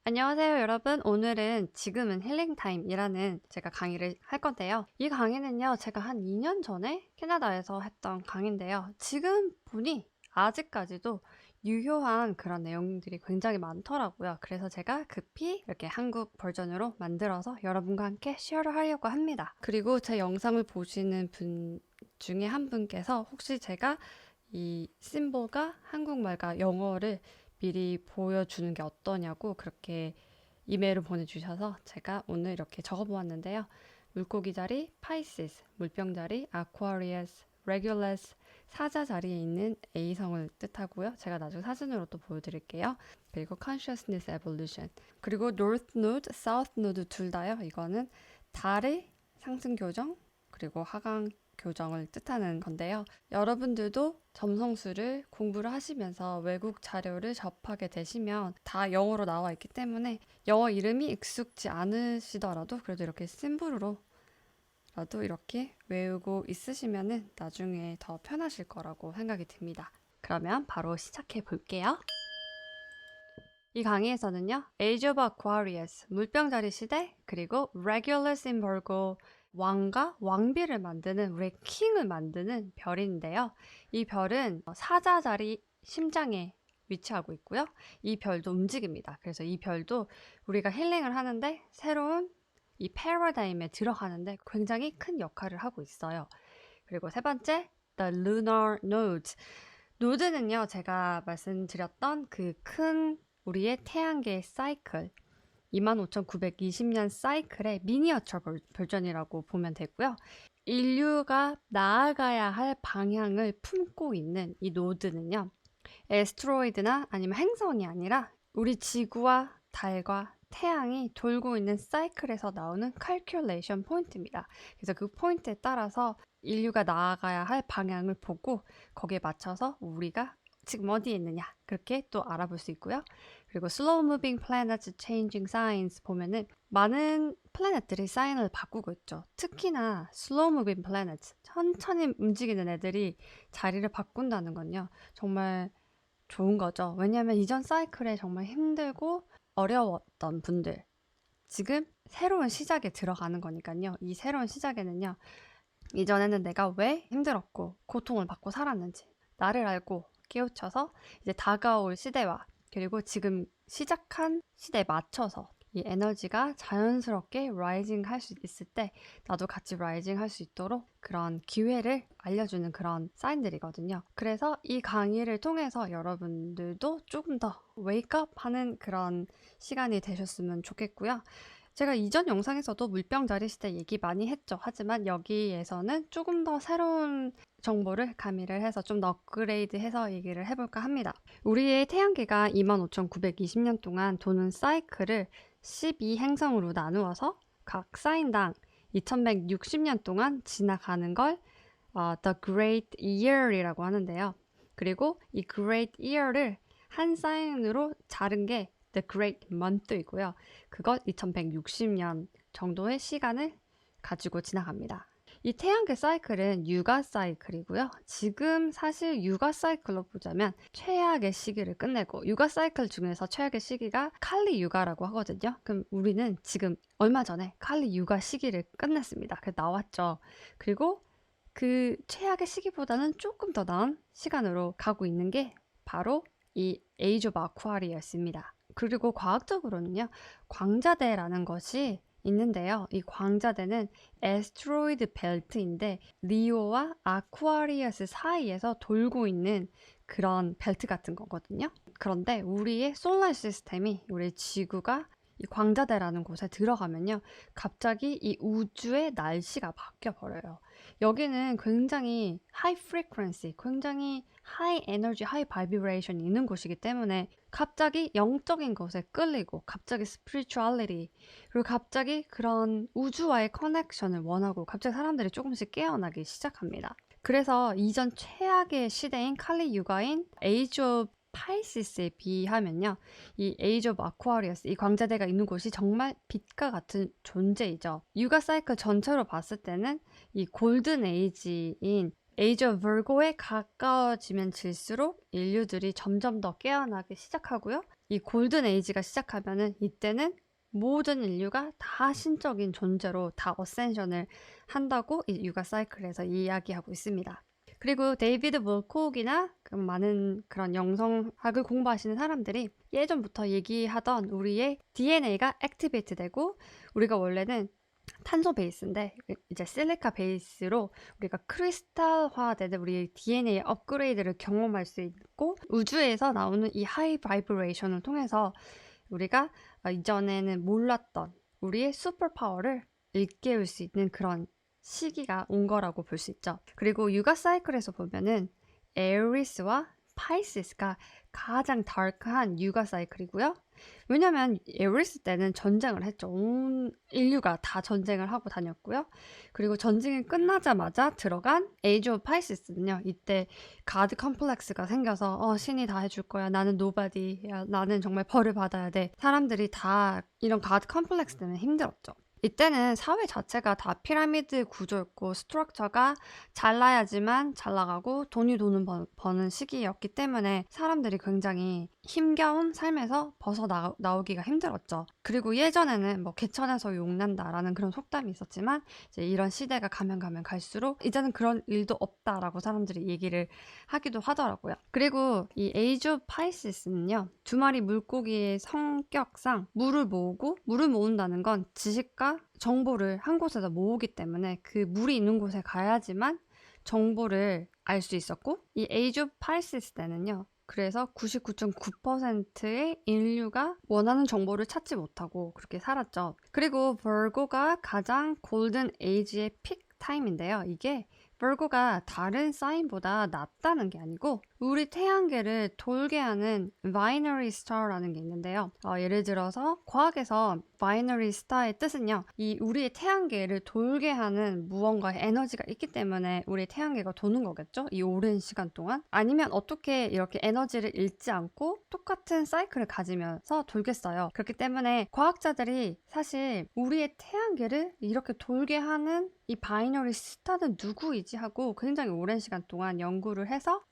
안녕하세요, 여러분. 오늘은 지금은 힐링타임이라는 제가 강의를 할 건데요. 이 강의는요, 제가 한 2년 전에 캐나다에서 했던 강의인데요. 지금 보니 아직까지도 유효한 그런 내용들이 굉장히 많더라고요. 그래서 제가 급히 이렇게 한국 버전으로 만들어서 여러분과 함께 쉐어를 하려고 합니다. 그리고 제 영상을 보시는 분 중에 한 분께서 혹시 제가 이 심볼과 한국말과 영어를 미리 보여주는 게 어떠냐고 그렇게 이메일을 보내주셔서 제가 오늘 이렇게 적어보았는데요. 물고기 자리 Pisces, 물병 자리 Aquarius, Regulus, 사자 자리에 있는 A성을 뜻하고요. 제가 나중에 사진으로 또 보여드릴게요. 그리고 Consciousness Evolution, 그리고 North Node, South Node 둘 다요. 이거는 달의 상승 교정 그리고 하강 교정을 뜻하는 건데요. 여러분들도 점성술을 공부를 하시면서 외국 자료를 접하게 되시면 다 영어로 나와 있기 때문에 영어 이름이 익숙지 않으시더라도 그래도 이렇게 심볼로라도 이렇게 외우고 있으시면은 나중에 더 편하실 거라고 생각이 듭니다. 그러면 바로 시작해 볼게요. 이 강의에서는요, Age of Aquarius, 물병자리 시대, 그리고 Regulus in Virgo, 왕과 왕비를 만드는, 우리의 킹을 만드는 별인데요. 이 별은 사자 자리 심장에 위치하고 있고요. 이 별도 움직입니다. 그래서 이 별도 우리가 힐링을 하는데 새로운 이 패러다임에 들어가는데 굉장히 큰 역할을 하고 있어요. 그리고 세 번째, The Lunar Node. 노드는요, 제가 말씀드렸던 그 큰 우리의 태양계의 사이클, 25,920년 사이클의 미니어처 버전이라고 보면 되고요. 인류가 나아가야 할 방향을 품고 있는 이 노드는요, 에스트로이드나 아니면 행성이 아니라 우리 지구와 달과 태양이 돌고 있는 사이클에서 나오는 칼큘레이션 포인트입니다. 그래서 그 포인트에 따라서 인류가 나아가야 할 방향을 보고 거기에 맞춰서 우리가 지금 어디에 있느냐 그렇게 또 알아볼 수 있고요. 그리고 Slow Moving Planets Changing Signs 보면은 많은 플래닛들이 사인을 바꾸고 있죠. 특히나 Slow Moving Planets, 천천히 움직이는 애들이 자리를 바꾼다는 건요, 정말 좋은 거죠. 왜냐하면 이전 사이클에 정말 힘들고 어려웠던 분들, 지금 새로운 시작에 들어가는 거니까요. 이 새로운 시작에는요, 이전에는 내가 왜 힘들었고 고통을 받고 살았는지 나를 알고 깨우쳐서 이제 다가올 시대와 그리고 지금 시작한 시대에 맞춰서 이 에너지가 자연스럽게 라이징 할 수 있을 때 나도 같이 라이징 할 수 있도록 그런 기회를 알려주는 그런 사인들이거든요. 그래서 이 강의를 통해서 여러분들도 조금 더 웨이크업 하는 그런 시간이 되셨으면 좋겠고요. 제가 이전 영상에서도 물병 자리 시대 얘기 많이 했죠. 하지만 여기에서는 조금 더 새로운 정보를 가미를 해서 좀 더 업그레이드해서 얘기를 해볼까 합니다. 우리의 태양계가 25,920년 동안 도는 사이클을 12행성으로 나누어서 각 사인당 2160년 동안 지나가는 걸 The Great Year이라고 하는데요. 그리고 이 Great Year를 한 사인으로 자른 게 The Great Month이고요. 그것 2160년 정도의 시간을 가지고 지나갑니다. 이 태양계 사이클은 육아 사이클이고요. 지금 사실 육아 사이클로 보자면 최악의 시기를 끝내고, 육아 사이클 중에서 최악의 시기가 칼리 육아라고 하거든요. 그럼 우리는 지금 얼마 전에 칼리 육아 시기를 끝냈습니다. 그래서 나왔죠. 그리고 그 최악의 시기보다는 조금 더 나은 시간으로 가고 있는 게 바로 이 에이지 오브 아쿠아리였습니다. 그리고 과학적으로는요, 광자대라는 것이 있는데요. 이 광자대는 에스트로이드 벨트인데 리오와 아쿠아리어스 사이에서 돌고 있는 그런 벨트 같은 거거든요. 그런데 우리의 솔라 시스템이, 우리 지구가 이 광자대라는 곳에 들어가면요, 갑자기 이 우주의 날씨가 바뀌어 버려요. 여기는 굉장히 하이 프리퀀시, 굉장히 하이 에너지, 하이 바이브레이션이 있는 곳이기 때문에 갑자기 영적인 것에 끌리고 갑자기 스피리추얼리티, 그리고 갑자기 그런 우주와의 커넥션을 원하고 갑자기 사람들이 조금씩 깨어나기 시작합니다. 그래서 이전 최악의 시대인 칼리 육아인 에이지 오브 파이시스에 비하면요, 이 에이지 오브 아쿠아리어스, 이 광자대가 있는 곳이 정말 빛과 같은 존재이죠. 육아 사이클 전체로 봤을 때는 이 골든 에이지인 에이지 오브 버고에 가까워지면 질수록 인류들이 점점 더 깨어나기 시작하고요. 이 골든 에이지가 시작하면은 이때는 모든 인류가 다 신적인 존재로 다 어센션을 한다고 이 육아 사이클에서 이야기하고 있습니다. 그리고 데이비드 몰콕이나 많은 그런 영성학을 공부하시는 사람들이 예전부터 얘기하던 우리의 DNA가 액티베이트 되고 우리가 원래는 탄소 베이스인데 이제 실리카 베이스로 우리가 크리스탈화되는 우리 DNA 업그레이드를 경험할 수 있고 우주에서 나오는 이 하이 바이브레이션을 통해서 우리가 이전에는 몰랐던 우리의 슈퍼파워를 일깨울 수 있는 그런 시기가 온 거라고 볼 수 있죠. 그리고 육아 사이클에서 보면은 에리스와 파이시스가 가장 다크한 육아 사이클이고요. 왜냐면 에리스 때는 전쟁을 했죠. 온 인류가 다 전쟁을 하고 다녔고요. 그리고 전쟁이 끝나자마자 들어간 에이지 오브 파이시스는요. 이때 가드 컴플렉스가 생겨서 신이 다 해줄 거야. 나는 노바디. 나는 정말 벌을 받아야 돼. 사람들이 다 이런 가드 컴플렉스 때문에 힘들었죠. 이때는 사회 자체가 다 피라미드 구조였고 스트럭처가 잘나야지만 잘 나가고 돈이 버는 시기였기 때문에 사람들이 굉장히 힘겨운 삶에서 나오기가 힘들었죠. 그리고 예전에는 뭐 개천에서 용난다라는 그런 속담이 있었지만 이제 이런 시대가 가면 갈수록 이제는 그런 일도 없다라고 사람들이 얘기를 하기도 하더라고요. 그리고 이 에이지 오브 파이시스는요. 두 마리 물고기의 성격상 물을 모은다는 건 지식과 정보를 한 곳에서 모으기 때문에 그 물이 있는 곳에 가야지만 정보를 알 수 있었고 이 에이지 오브 파이시스 때는요. 그래서 99.9%의 인류가 원하는 정보를 찾지 못하고 그렇게 살았죠. 그리고 버고가 가장 골든 에이지의 픽 타임인데요. 이게 버고가 다른 사인보다 낫다는 게 아니고 우리 태양계를 돌게 하는 바이너리 스타라는 게 있는데요. 예를 들어서 과학에서 바이너리 스타의 뜻은요. 이 우리의 태양계를 돌게 하는 무언가의 에너지가 있기 때문에 우리 태양계가 도는 거겠죠? 이 오랜 시간 동안. 아니면 어떻게 이렇게 에너지를 잃지 않고 똑같은 사이클을 가지면서 돌겠어요. 그렇기 때문에 과학자들이 사실 우리의 태양계를 이렇게 돌게 하는 이 바이너리 스타는 누구이지 하고 굉장히 오랜 시간 동안 연구를 해서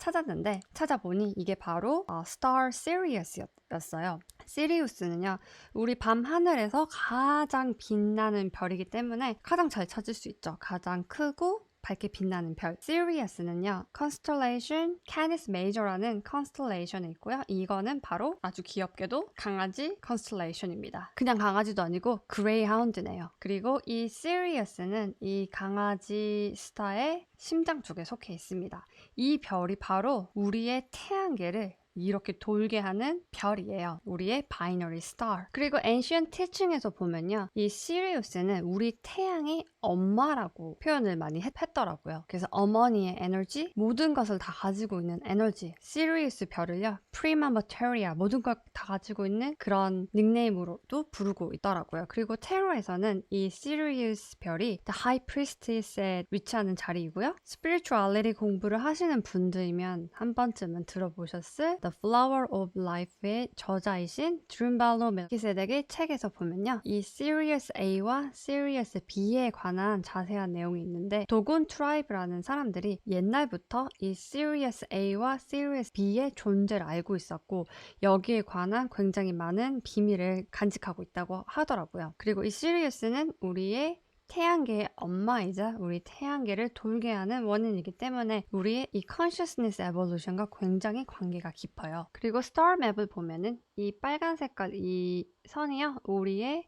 찾아보니 이게 바로 스타 시리우스였어요. 시리우스는요. 우리 밤 하늘에서 가장 빛나는 별이기 때문에 가장 잘 찾을 수 있죠. 가장 크고 밝게 빛나는 별. 시리우스는요. constellation Canis Major라는 constellation이 있고요. 이거는 바로 아주 귀엽게도 강아지 constellation입니다. 그냥 강아지도 아니고 그레이하운드네요. 그리고 이 시리우스는 이 강아지 스타의 심장 쪽에 속해 있습니다. 이 별이 바로 우리의 태양계를 이렇게 돌게 하는 별이에요. 우리의 바이너리 스타. 그리고 Ancient Teaching에서 보면요. 이 시리우스는 우리 태양의 엄마라고 표현을 많이 했더라고요. 그래서 어머니의 에너지, 모든 것을 다 가지고 있는 에너지. 시리우스 별을요. Prima Materia, 모든 걸 다 가지고 있는 그런 닉네임으로도 부르고 있더라고요. 그리고 테러에서는 이 시리우스 별이 The High Priestess에 위치하는 자리이고요. Spirituality 공부를 하시는 분들이면 한 번쯤은 들어보셨을 The Flower of Life의 저자이신 드룸발로 멜키세덱의 책에서 보면요. 이 Sirius A와 Sirius B에 관한 자세한 내용이 있는데 도곤 트라이브라는 사람들이 옛날부터 이 Sirius A와 Sirius B의 존재를 알고 있었고 여기에 관한 굉장히 많은 비밀을 간직하고 있다고 하더라고요. 그리고 이 Sirius는 우리의 태양계의 엄마이자 우리 태양계를 돌게 하는 원인이기 때문에 우리의 이 consciousness evolution과 굉장히 관계가 깊어요. 그리고 star map을 보면은 이 빨간 색깔 이 선이요. 우리의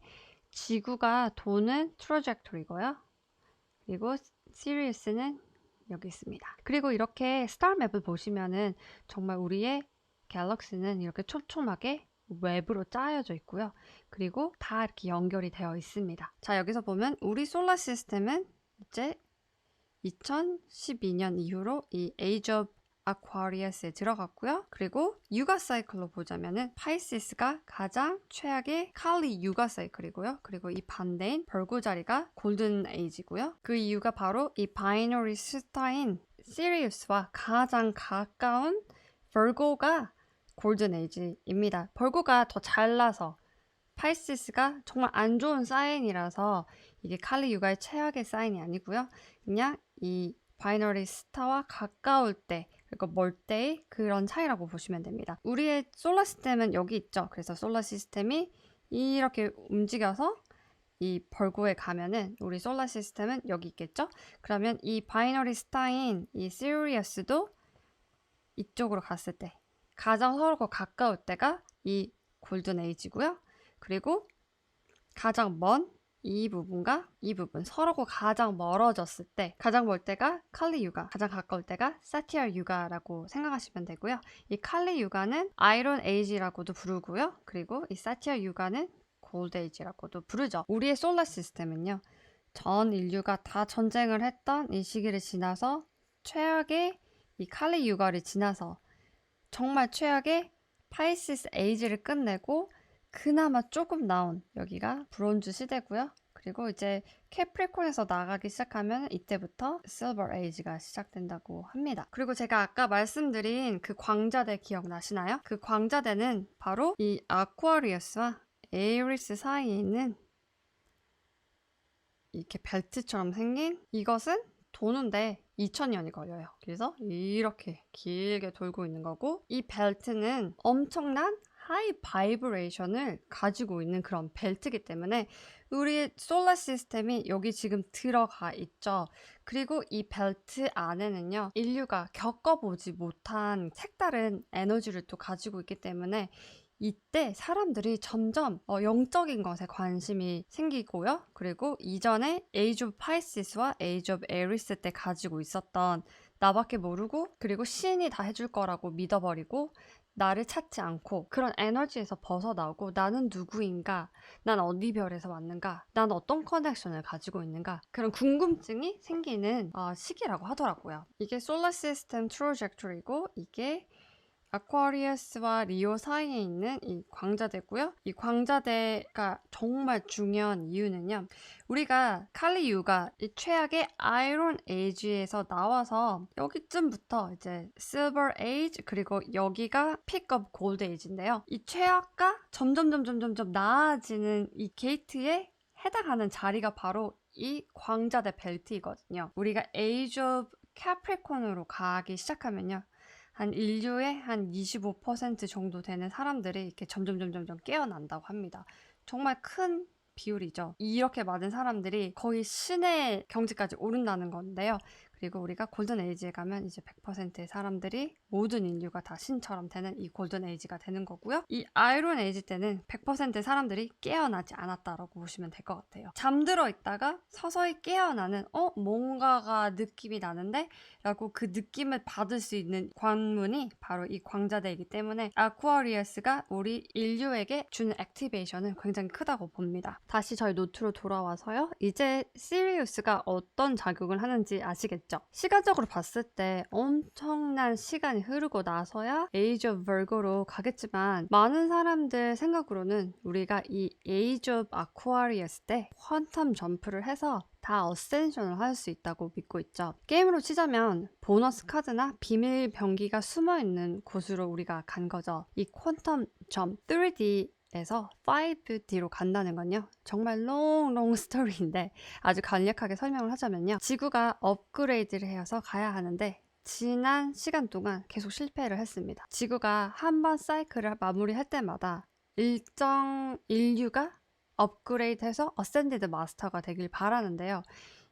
지구가 도는 trajectory고요. 그리고 Sirius는 여기 있습니다. 그리고 이렇게 star map을 보시면은 정말 우리의 갤럭시는 이렇게 촘촘하게 웹으로 짜여져 있고요. 그리고 다 이렇게 연결이 되어 있습니다. 자, 여기서 보면 우리 솔라 시스템은 이제 2012년 이후로 이 Age of Aquarius에 들어갔고요. 그리고 육아 사이클로 보자면은 파이시스가 가장 최악의 칼리 육아 사이클이고요. 그리고 이 반대인 벌고 자리가 골든 에이지고요. 그 이유가 바로 이 바이너리 스타인 시리우스와 가장 가까운 벌고가 골든 에이지입니다. 벌고가 더 잘나서 파이시스가 정말 안 좋은 사인이라서 이게 칼리 육아의 최악의 사인이 아니고요. 그냥 이 바이너리 스타와 가까울 때, 그리고 멀 때의 그런 차이라고 보시면 됩니다. 우리의 솔라 시스템은 여기 있죠. 그래서 솔라 시스템이 이렇게 움직여서 이 벌고에 가면은 우리 솔라 시스템은 여기 있겠죠? 그러면 이 바이너리 스타인 이 시리어스도 이쪽으로 갔을 때 가장 서로가 가까울 때가 이 골든 에이지고요. 그리고 가장 먼 이 부분과 이 부분 서로가 가장 멀어졌을 때 가장 멀 때가 칼리 유가, 가장 가까울 때가 사티아 유가라고 생각하시면 되고요. 이 칼리 유가는 아이론 에이지라고도 부르고요. 그리고 이 사티아 유가는 골드 에이지라고도 부르죠. 우리의 솔라 시스템은요. 전 인류가 다 전쟁을 했던 이 시기를 지나서 최악의 이 칼리 유가를 지나서 정말 최악의 파이시스 에이지를 끝내고 그나마 조금 나온 여기가 브론즈 시대고요. 그리고 이제 캐프리콘에서 나가기 시작하면 이때부터 실버 에이지가 시작된다고 합니다. 그리고 제가 아까 말씀드린 그 광자대 기억나시나요? 그 광자대는 바로 이 아쿠아리우스와 에이리스 사이에 있는 이렇게 벨트처럼 생긴 이것은 도는데 2000년이 걸려요. 그래서 이렇게 길게 돌고 있는 거고 이 벨트는 엄청난 하이 바이브레이션을 가지고 있는 그런 벨트이기 때문에 우리 솔라 시스템이 여기 지금 들어가 있죠. 그리고 이 벨트 안에는요. 인류가 겪어보지 못한 색다른 에너지를 또 가지고 있기 때문에 이때 사람들이 점점 영적인 것에 관심이 생기고요. 그리고 이전에 에이지 오브 파이시스와 에이지 오브 에리스 때 가지고 있었던 나밖에 모르고 그리고 신이 다 해줄 거라고 믿어버리고 나를 찾지 않고 그런 에너지에서 벗어나오고 나는 누구인가? 난 어디 별에서 왔는가? 난 어떤 커넥션을 가지고 있는가? 그런 궁금증이 생기는 시기라고 하더라고요. 이게 솔라 시스템 트로젝토리고 이게 아쿠아리우스와 리오 사이에 있는 이 광자대고요. 이 광자대가 정말 중요한 이유는요. 우리가 칼리 유가 이 최악의 아이론 에이지에서 나와서 여기쯤부터 이제 실버 에이지 그리고 여기가 픽업 골드 에이지인데요. 이 최악과 점점 나아지는 이 게이트에 해당하는 자리가 바로 이 광자대 벨트이거든요. 우리가 에이지 오브 캐프리콘으로 가기 시작하면요. 한 인류의 한 25% 정도 되는 사람들이 이렇게 점점 깨어난다고 합니다. 정말 큰 비율이죠. 이렇게 많은 사람들이 거의 신의 경지까지 오른다는 건데요. 그리고 우리가 골든 에이지에 가면 이제 100%의 사람들이 모든 인류가 다 신처럼 되는 이 골든 에이지가 되는 거고요. 이 아이론 에이지 때는 100%의 사람들이 깨어나지 않았다라고 보시면 될 것 같아요. 잠들어 있다가 서서히 깨어나는 뭔가가 느낌이 나는데 라고 그 느낌을 받을 수 있는 관문이 바로 이 광자대이기 때문에 아쿠아리우스가 우리 인류에게 주는 액티베이션은 굉장히 크다고 봅니다. 다시 저희 노트로 돌아와서요. 이제 시리우스가 어떤 작용을 하는지 아시겠죠? 시간적으로 봤을 때 엄청난 시간이 흐르고 나서야 에이지 오브 벌고로 가겠지만 많은 사람들 생각으로는 우리가 이 에이지 오브 아쿠아리우스 때 퀀텀 점프를 해서 다 어센션을 할 수 있다고 믿고 있죠. 게임으로 치자면 보너스 카드나 비밀 병기가 숨어있는 곳으로 우리가 간 거죠. 이 퀀텀 점 3D 에서 5D로 간다는 건요. 정말 롱 스토리인데 아주 간략하게 설명을 하자면요. 지구가 업그레이드를 해서 가야 하는데 지난 시간 동안 계속 실패를 했습니다. 지구가 한 번 사이클을 마무리할 때마다 일정 인류가 업그레이드해서 어센디드 마스터가 되길 바라는데요.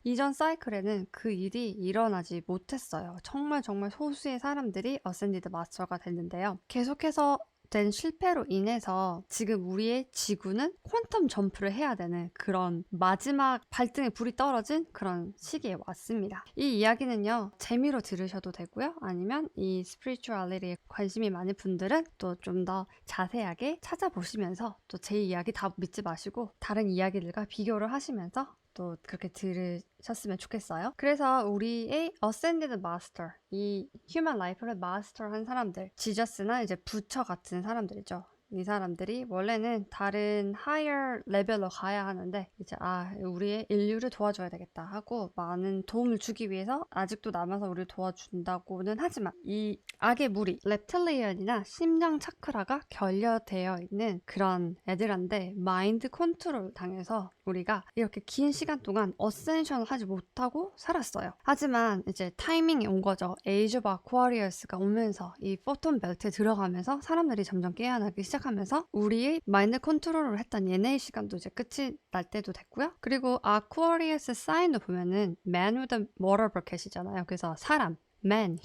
이전 사이클에는 그 일이 일어나지 못했어요. 정말 소수의 사람들이 어센디드 마스터가 됐는데요. 계속해서 된 실패로 인해서 지금 우리의 지구는 퀀텀 점프를 해야 되는 그런 마지막 발등에 불이 떨어진 그런 시기에 왔습니다. 이 이야기는요. 재미로 들으셔도 되고요. 아니면 이 스피리추얼리티에 관심이 많은 분들은 또 좀 더 자세하게 찾아보시면서 또 제 이야기 다 믿지 마시고 다른 이야기들과 비교를 하시면서 또 그렇게 들으셨으면 좋겠어요. 그래서 우리의 Ascended Master, 이 휴먼 라이프를 마스터한 사람들, 지저스나 이제 부처 같은 사람들이죠. 이 사람들이 원래는 다른 higher 레벨로 가야 하는데 이제 우리의 인류를 도와줘야 되겠다 하고 많은 도움을 주기 위해서 아직도 남아서 우리를 도와준다고는 하지만 이 악의 무리 reptilian이나 심장 차크라가 결여되어 있는 그런 애들한테 마인드 컨트롤 당해서 우리가 이렇게 긴 시간 동안 어센션을 하지 못하고 살았어요. 하지만 이제 타이밍이 온 거죠. 에이지 오브 아쿠아리어스가 오면서 이 포톤 벨트에 들어가면서 사람들이 점점 깨어나기 시작하면서 우리의 마인드 컨트롤을 했던 얘네의 시간도 이제 끝이 날 때도 됐고요. 그리고 아쿠아리어스 사인도 보면은 man with a water bucket이잖아요. 그래서 사람 man,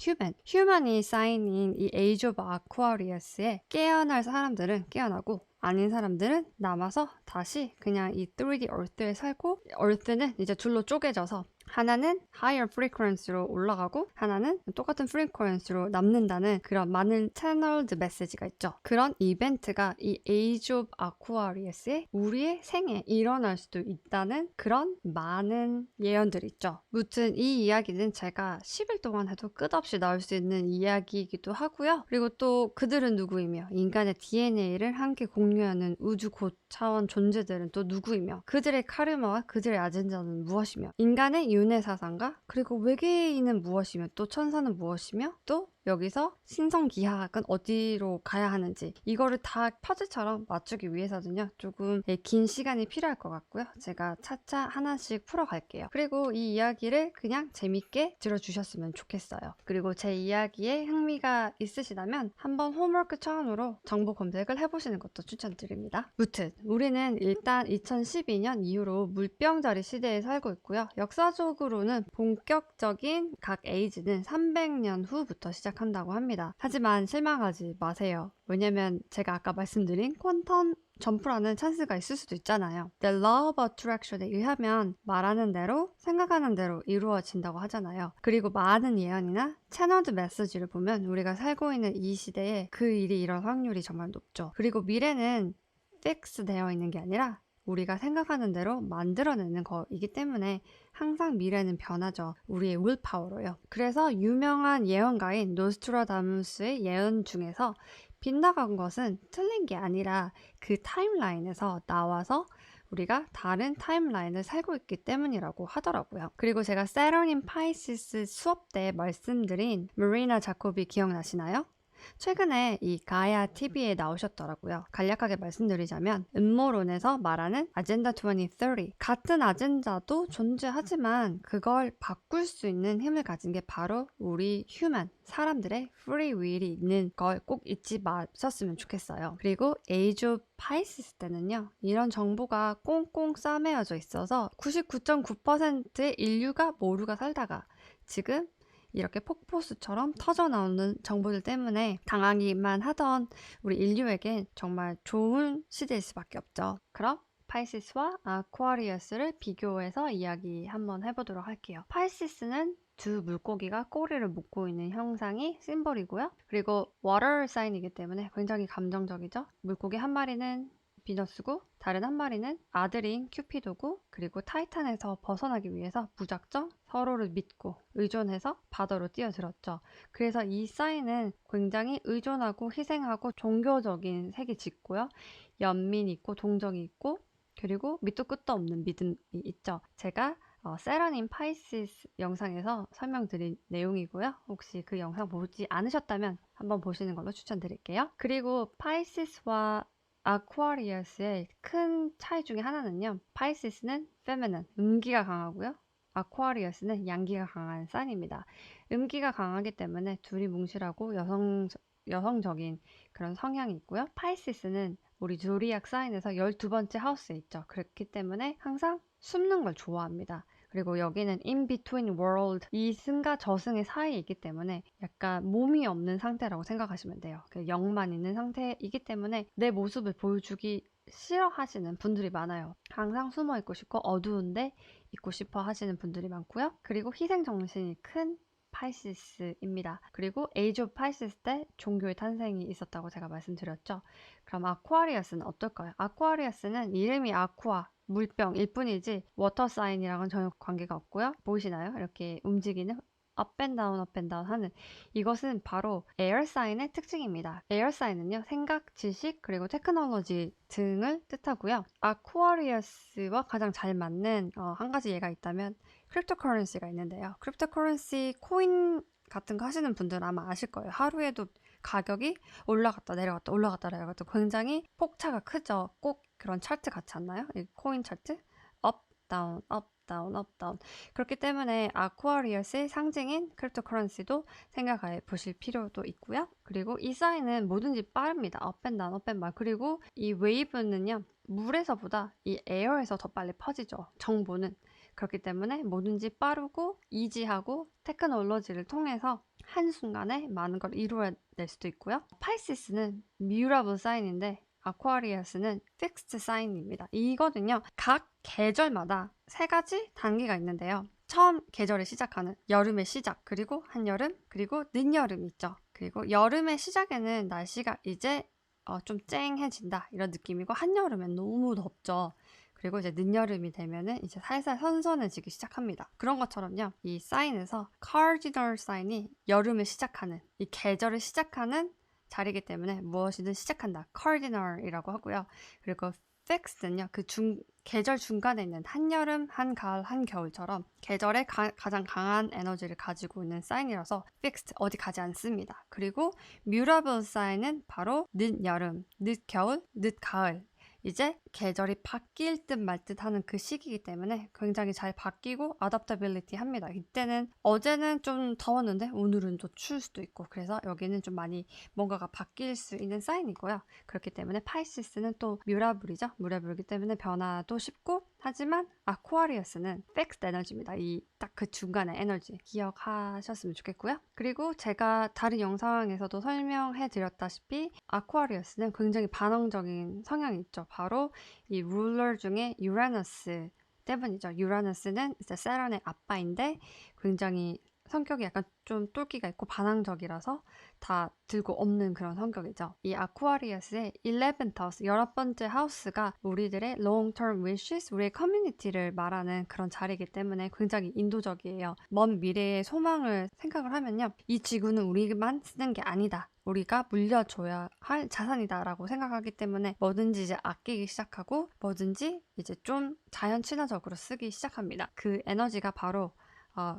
human이 사인인 이 에이지 오브 아쿠아리어스에 깨어날 사람들은 깨어나고 아닌 사람들은 남아서 다시 그냥 이 3D Earth에 살고 Earth는 이제 둘로 쪼개져서 하나는 higher frequency로 올라가고 하나는 똑같은 frequency로 남는다는 그런 많은 channeled message가 있죠. 그런 이벤트가 이 Age of Aquarius의 우리의 생에 일어날 수도 있다는 그런 많은 예언들이 있죠. 무튼 이 이야기는 제가 10일 동안 해도 끝없이 나올 수 있는 이야기이기도 하고요. 그리고 또 그들은 누구이며 인간의 DNA를 함께 공유하는 우주 고차원 존재들은 또 누구이며 그들의 카르마와 그들의 아젠다는 무엇이며 인간의 윤회 사상과 그리고 외계인은 무엇이며 또 천사는 무엇이며 또 여기서 신성기하학은 어디로 가야 하는지 이거를 다 퍼즐처럼 맞추기 위해서는요 조금 긴 시간이 필요할 것 같고요. 제가 차차 하나씩 풀어갈게요. 그리고 이 이야기를 그냥 재밌게 들어주셨으면 좋겠어요. 그리고 제 이야기에 흥미가 있으시다면 한번 홈워크 차원으로 정보 검색을 해보시는 것도 추천드립니다. 무튼 우리는 일단 2012년 이후로 물병자리 시대에 살고 있고요. 역사적으로는 본격적인 각 에이지는 300년 후부터 시작한다고 합니다. 하지만 실망하지 마세요. 왜냐면 제가 아까 말씀드린 퀀텀 점프라는 찬스가 있을 수도 있잖아요. The Law of Attraction에 의하면 말하는 대로 생각하는 대로 이루어진다고 하잖아요. 그리고 많은 예언이나 채널드 메시지를 보면 우리가 살고 있는 이 시대에 그 일이 일어날 확률이 정말 높죠. 그리고 미래는 픽스 되어 있는 게 아니라 우리가 생각하는 대로 만들어내는 거이기 때문에 항상 미래는 변하죠. 우리의 will파워로요. 그래서 유명한 예언가인 노스트라다무스의 예언 중에서 빗나간 것은 틀린 게 아니라 그 타임라인에서 나와서 우리가 다른 타임라인을 살고 있기 때문이라고 하더라고요. 그리고 제가 세런인 파이시스 수업 때 말씀드린 마리나 자코비 기억나시나요? 최근에 이 가야 TV에 나오셨더라고요. 간략하게 말씀드리자면 음모론에서 말하는 아젠다 2030 같은 아젠다도 존재하지만 그걸 바꿀 수 있는 힘을 가진 게 바로 우리 휴먼 사람들의 프리 윌이 있는 걸 꼭 잊지 마셨으면 좋겠어요. 그리고 에이지 오브 파이시스 때는요 이런 정보가 꽁꽁 싸매어져 있어서 99.9%의 인류가 모두가 살다가 지금 이렇게 폭포수처럼 터져나오는 정보들 때문에 당하기만 하던 우리 인류에겐 정말 좋은 시대일 수밖에 없죠. 그럼 파이시스와 아쿠아리어스를 비교해서 이야기 한번 해보도록 할게요. 파이시스는 두 물고기가 꼬리를 묶고 있는 형상이 심볼이고요. 그리고 워터 사인이기 때문에 굉장히 감정적이죠. 물고기 한 마리는 비너스고 다른 한 마리는 아들인 큐피도고 그리고 타이탄에서 벗어나기 위해서 무작정 서로를 믿고 의존해서 바다로 뛰어들었죠. 그래서 이 사인은 굉장히 의존하고 희생하고 종교적인 색이 짙고요. 연민이 있고 동정이 있고 그리고 밑도 끝도 없는 믿음이 있죠. 제가 세라닌 파이시스 영상에서 설명드린 내용이고요. 혹시 그 영상 보지 않으셨다면 한번 보시는 걸로 추천드릴게요. 그리고 파이시스와 아쿠아리어스의 큰 차이 중에 하나는요. 파이시스는 페미닌, 음기가 강하고요. 아쿠아리어스는 양기가 강한 사인입니다. 음기가 강하기 때문에 둘이 뭉실하고 여성적인 그런 성향이 있고요. 파이시스는 우리 조디악 사인에서 12번째 하우스에 있죠. 그렇기 때문에 항상 숨는 걸 좋아합니다. 그리고 여기는 in between world, 이승과 저승의 사이에 있기 때문에 약간 몸이 없는 상태라고 생각하시면 돼요. 영만 있는 상태이기 때문에 내 모습을 보여주기 싫어하시는 분들이 많아요. 항상 숨어 있고 싶고 어두운데 있고 싶어 하시는 분들이 많고요. 그리고 희생정신이 큰 파이시스입니다. 그리고 에이지 오브 파이시스 때 종교의 탄생이 있었다고 제가 말씀드렸죠. 그럼 아쿠아리어스는 어떨까요? 아쿠아리어스는 이름이 아쿠아, 물병일 뿐이지 워터 사인이랑은 전혀 관계가 없고요. 보이시나요? 이렇게 움직이는 up and down 하는 이것은 바로 에어 사인의 특징입니다. 에어 사인은요, 생각, 지식, 그리고 테크놀로지 등을 뜻하고요. 아쿠아리어스와 가장 잘 맞는 한 가지 예가 있다면 크립토커런시가 있는데요. 크립토커런시 코인 같은 거 하시는 분들은 아마 아실 거예요. 하루에도 가격이 올라갔다 내려갔다 올라갔다 내려갔다 굉장히 폭차가 크죠. 꼭 그런 차트 같지 않나요? 이 코인 차트? 업, 다운, 업, 다운, 업, 다운. 그렇기 때문에 아쿠아리어스의 상징인 크립토커런시도 생각해 보실 필요도 있고요. 그리고 이 사인은 뭐든지 빠릅니다. 업 앤 다운, 업 앤 다운. 그리고 이 웨이브는요. 물에서보다 이 에어에서 더 빨리 퍼지죠. 정보는. 그렇기 때문에 뭐든지 빠르고 이지하고 테크놀로지를 통해서 한순간에 많은 걸 이루어낼 수도 있고요. 파이시스는 뮤러블 사인인데 아쿠아리어스는 픽스드 사인입니다. 이거는요. 각 계절마다 세 가지 단계가 있는데요. 처음 계절을 시작하는 여름의 시작, 그리고 한여름, 그리고 늦여름이 있죠. 그리고 여름의 시작에는 날씨가 이제 좀 쨍해진다 이런 느낌이고 한여름엔 너무 덥죠. 그리고 이제 늦여름이 되면은 이제 살살 선선해지기 시작합니다. 그런 것처럼요. 이 사인에서 cardinal 사인이 여름을 시작하는 이 계절을 시작하는 자리이기 때문에 무엇이든 시작한다. cardinal이라고 하고요. 그리고 fixed는요. 계절 중간에 있는 한여름, 한가을, 한겨울처럼 계절에 가장 강한 에너지를 가지고 있는 사인이라서 fixed, 어디 가지 않습니다. 그리고 mutable 사인은 바로 늦여름, 늦겨울, 늦가을 이제 계절이 바뀔 듯 말 듯 하는 그 시기이기 때문에 굉장히 잘 바뀌고 adaptability 합니다. 이때는 어제는 좀 더웠는데 오늘은 또 추울 수도 있고 그래서 여기는 좀 많이 뭔가가 바뀔 수 있는 사인이고요. 그렇기 때문에 파이시스는 또 뮤라블이죠. 뮤라블이기 때문에 변화도 쉽고 하지만 아쿠아리어스는 fixed 에너지입니다. 이 딱 그 중간의 에너지 기억하셨으면 좋겠고요. 그리고 제가 다른 영상에서도 설명해 드렸다시피 아쿠아리어스는 굉장히 반항적인 성향이 있죠. 바로 이 룰러 중에 유라너스 때문이죠. 유라너스는 이제 세란의 아빠인데 굉장히 성격이 약간 좀 똘끼가 있고 반항적이라서 다 들고 없는 그런 성격이죠. 이 아쿠아리어스의 11th house, 11번째 하우스가 우리들의 long-term wishes, 우리의 커뮤니티를 말하는 그런 자리이기 때문에 굉장히 인도적이에요. 먼 미래의 소망을 생각을 하면요. 이 지구는 우리만 쓰는 게 아니다. 우리가 물려줘야 할 자산이다라고 생각하기 때문에 뭐든지 이제 아끼기 시작하고 뭐든지 이제 좀 자연 친화적으로 쓰기 시작합니다. 그 에너지가 바로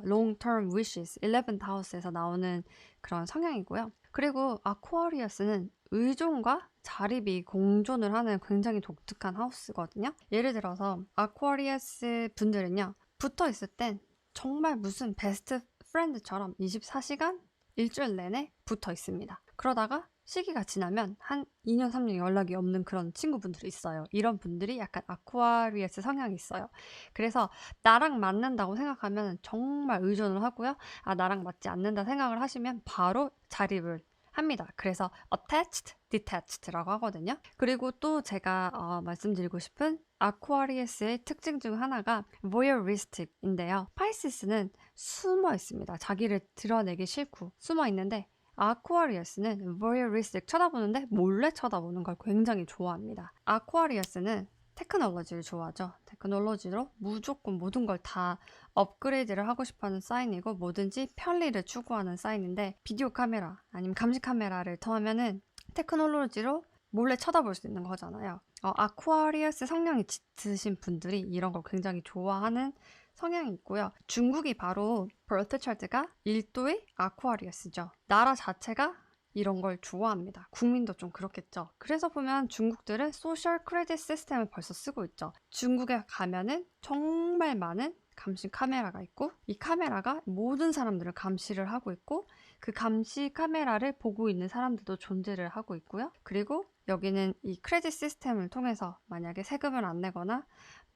long-term wishes, 11th house에서 나오는 그런 성향이고요. 그리고 아쿠아리어스는 의존과 자립이 공존을 하는 굉장히 독특한 하우스거든요. 예를 들어서 아쿠아리어스 분들은요. 붙어 있을 땐 정말 무슨 베스트 프렌드처럼 24시간 일주일 내내 붙어 있습니다. 그러다가 시기가 지나면 한 2년, 3년 연락이 없는 그런 친구분들이 있어요. 이런 분들이 약간 아쿠아리어스 성향이 있어요. 그래서 나랑 맞는다고 생각하면 정말 의존을 하고요. 나랑 맞지 않는다 생각을 하시면 바로 자립을 합니다. 그래서 attached, detached라고 하거든요. 그리고 또 제가 말씀드리고 싶은 아쿠아리어스의 특징 중 하나가 voyeuristic인데요. 파이시스는 숨어 있습니다. 자기를 드러내기 싫고 숨어 있는데 아쿠아리어스는 voyeuristic 쳐다보는데 몰래 쳐다보는 걸 굉장히 좋아합니다. 아쿠아리어스는 테크놀로지를 좋아하죠. 테크놀로지로 무조건 모든 걸 다 업그레이드를 하고 싶어하는 사인이고 뭐든지 편리를 추구하는 사인인데 비디오 카메라 아니면 감시 카메라를 통하면은 테크놀로지로 몰래 쳐다볼 수 있는 거잖아요. 아쿠아리어스 성향이 짙으신 분들이 이런 걸 굉장히 좋아하는 성향이 있고요. 중국이 바로 birth chart가 1도의 아쿠아리어스죠. 나라 자체가 이런 걸 좋아합니다. 국민도 좀 그렇겠죠. 그래서 보면 중국들은 소셜 크레딧 시스템을 벌써 쓰고 있죠. 중국에 가면은 정말 많은 감시 카메라가 있고 이 카메라가 모든 사람들을 감시를 하고 있고 그 감시 카메라를 보고 있는 사람들도 존재를 하고 있고요. 그리고 여기는 이 크레딧 시스템을 통해서 만약에 세금을 안 내거나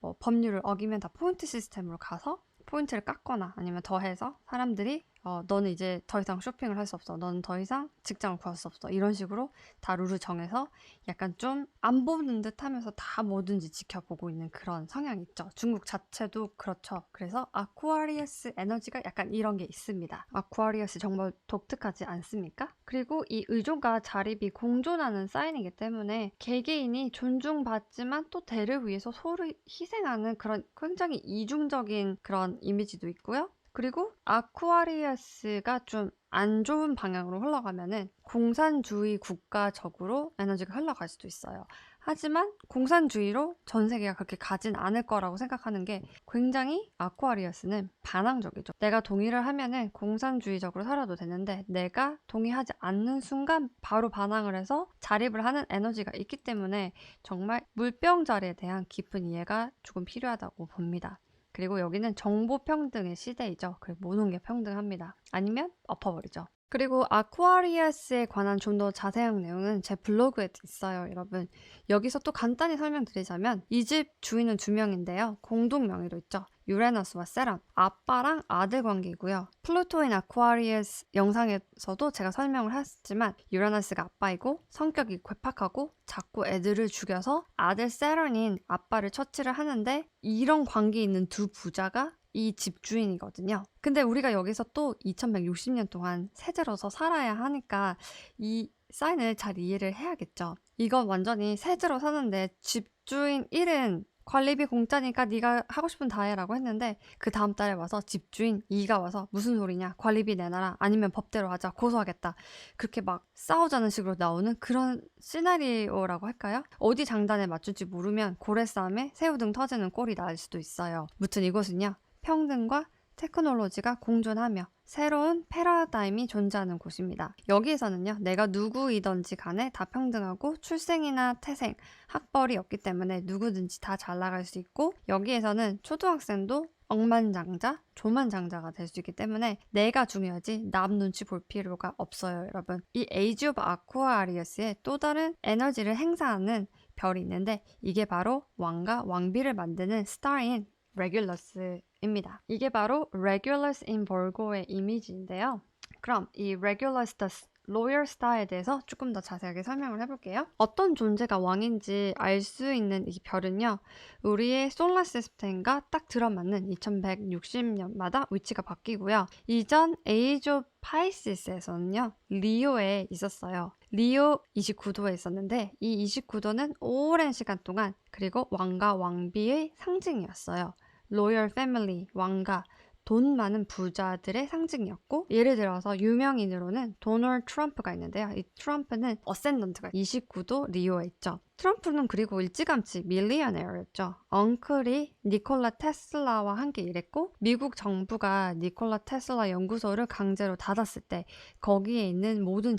뭐 법률을 어기면 다 포인트 시스템으로 가서 포인트를 깎거나 아니면 더해서 사람들이 너는 이제 더 이상 쇼핑을 할 수 없어. 너는 더 이상 직장을 구할 수 없어. 이런 식으로 다 룰을 정해서 약간 좀 안 보는 듯 하면서 다 뭐든지 지켜보고 있는 그런 성향이 있죠. 중국 자체도 그렇죠. 그래서 아쿠아리어스 에너지가 약간 이런 게 있습니다. 아쿠아리어스 정말 독특하지 않습니까? 그리고 이 의존과 자립이 공존하는 사인이기 때문에 개개인이 존중받지만 또 대를 위해서 서로 희생하는 그런 굉장히 이중적인 그런 이미지도 있고요. 그리고 아쿠아리우스가 좀 안 좋은 방향으로 흘러가면은 공산주의 국가적으로 에너지가 흘러갈 수도 있어요. 하지만 공산주의로 전 세계가 그렇게 가진 않을 거라고 생각하는 게 굉장히 아쿠아리우스는 반항적이죠. 내가 동의를 하면은 공산주의적으로 살아도 되는데 내가 동의하지 않는 순간 바로 반항을 해서 자립을 하는 에너지가 있기 때문에 정말 물병자리에 대한 깊은 이해가 조금 필요하다고 봅니다. 그리고 여기는 정보 평등의 시대이죠. 그리고 모든 게 평등합니다. 아니면 엎어버리죠. 그리고 아쿠아리우스에 관한 좀 더 자세한 내용은 제 블로그에 있어요, 여러분. 여기서 또 간단히 설명드리자면 이 집 주인은 두 명인데요. 공동 명의로 있죠. 유레너스와 세런, 아빠랑 아들 관계이고요. 플루토인 아쿠아리우스 영상에서도 제가 설명을 했지만 유레너스가 아빠이고 성격이 괴팍하고 자꾸 애들을 죽여서 아들 세런인 아빠를 처치를 하는데 이런 관계에 있는 두 부자가 이 집주인이거든요. 근데 우리가 여기서 또 2160년 동안 세제로서 살아야 하니까 이 사인을 잘 이해를 해야겠죠. 이건 완전히 세제로 사는데 집주인 1은 관리비 공짜니까 네가 하고 싶은 다 해라고 했는데 그 다음 달에 와서 집주인 2가 와서 무슨 소리냐, 관리비 내놔라, 아니면 법대로 하자, 고소하겠다, 그렇게 막 싸우자는 식으로 나오는 그런 시나리오라고 할까요? 어디 장단에 맞출지 모르면 고래 싸움에 새우등 터지는 꼴이 날 수도 있어요. 무튼 이것은요, 평등과 테크놀로지가 공존하며 새로운 패러다임이 존재하는 곳입니다. 여기에서는요, 내가 누구이든지 간에 다 평등하고 출생이나 태생, 학벌이 없기 때문에 누구든지 다 잘 나갈 수 있고, 여기에서는 초등학생도 억만장자, 조만장자가 될 수 있기 때문에 내가 중요하지 남 눈치 볼 필요가 없어요, 여러분. 이 에이지 오브 아쿠아리우스에 또 다른 에너지를 행사하는 별이 있는데 이게 바로 왕과 왕비를 만드는 스타인 레귤러스입니다. 이게 바로 레귤러스 인 벌고의 이미지인데요. 그럼 이 레귤러스 더 로열 스타에 대해서 조금 더 자세하게 설명을 해볼게요. 어떤 존재가 왕인지 알 수 있는 이 별은요, 우리의 솔라 시스템과 딱 들어맞는 2160년마다 위치가 바뀌고요. 이전 에이지 오브 파이시스에서는요, 리오에 있었어요. 리오 29도에 있었는데 이 29도는 오랜 시간 동안 그리고 왕과 왕비의 상징이었어요. 로열 패밀리, 왕가, 돈 많은 부자들의 상징이었고, 예를 들어서 유명인으로는 도널드 트럼프가 있는데요. 이 트럼프는 어센던트가 29도 리오에 있죠. 트럼프는 그리고 일찌감치 밀리어네어였죠. 엉클이 니콜라 테슬라와 함께 일했고, 미국 정부가 니콜라 테슬라 연구소를 강제로 닫았을 때 거기에 있는 모든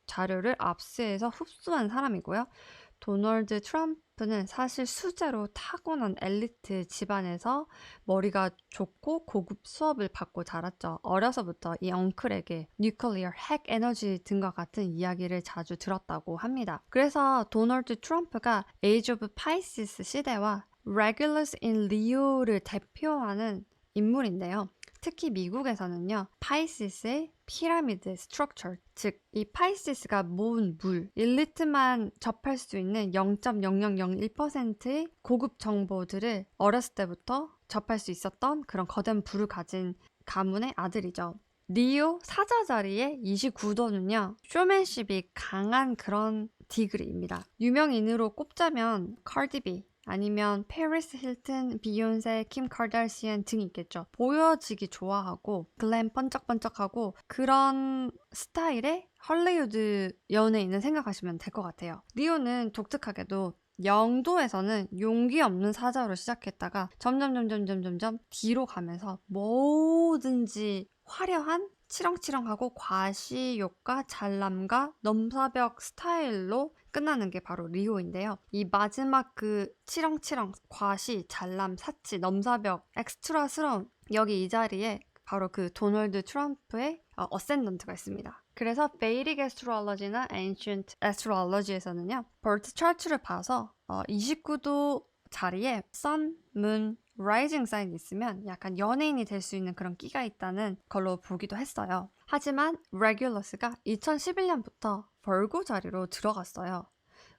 자료를 압수해서 흡수한 사람이고요. 도널드 트럼프는 사실 수제로 타고난 엘리트 집안에서 머리가 좋고 고급 수업을 받고 자랐죠. 어려서부터 이 엉클에게 뉴클리어, 핵 에너지 등과 같은 이야기를 자주 들었다고 합니다. 그래서 도널드 트럼프가 에이지 오브 파이시스 시대와 Regulus in Leo를 대표하는 인물인데요. 특히 미국에서는요, 파이시스의 피라미드 스트럭처, 즉 이 파이시스가 모은 물, 엘리트만 접할 수 있는 0.0001%의 고급 정보들을 어렸을 때부터 접할 수 있었던 그런 거대한 부를 가진 가문의 아들이죠. 리오 사자 자리의 29도는요, 쇼맨십이 강한 그런 디그리입니다. 유명인으로 꼽자면 카디비, 아니면 페리스 힐튼, 비욘세, 킴 카다시안 등이 있겠죠. 보여지기 좋아하고 글램 번쩍번쩍하고 그런 스타일의 헐리우드 연예인을 생각하시면 될 것 같아요. 리오는 독특하게도 영도에서는 용기 없는 사자로 시작했다가 점점 뒤로 가면서 뭐든지 화려한 치렁치렁하고 과시욕과 잘남과 넘사벽 스타일로 끝나는 게 바로 리오인데요. 이 마지막 그 치렁치렁, 과시, 잘남, 사치, 넘사벽, 엑스트라스러운 여기 이 자리에 바로 그 도널드 트럼프의 어센던트가 있습니다. 그래서 베이릭 애스트롤러지나 엔션트 애스트롤러지에서는요, 버트 차트를 봐서 29도 자리에 선, 문, 라이징 사인이 있으면 약간 연예인이 될 수 있는 그런 끼가 있다는 걸로 보기도 했어요. 하지만 레귤러스가 2011년부터 벌고 자리로 들어갔어요.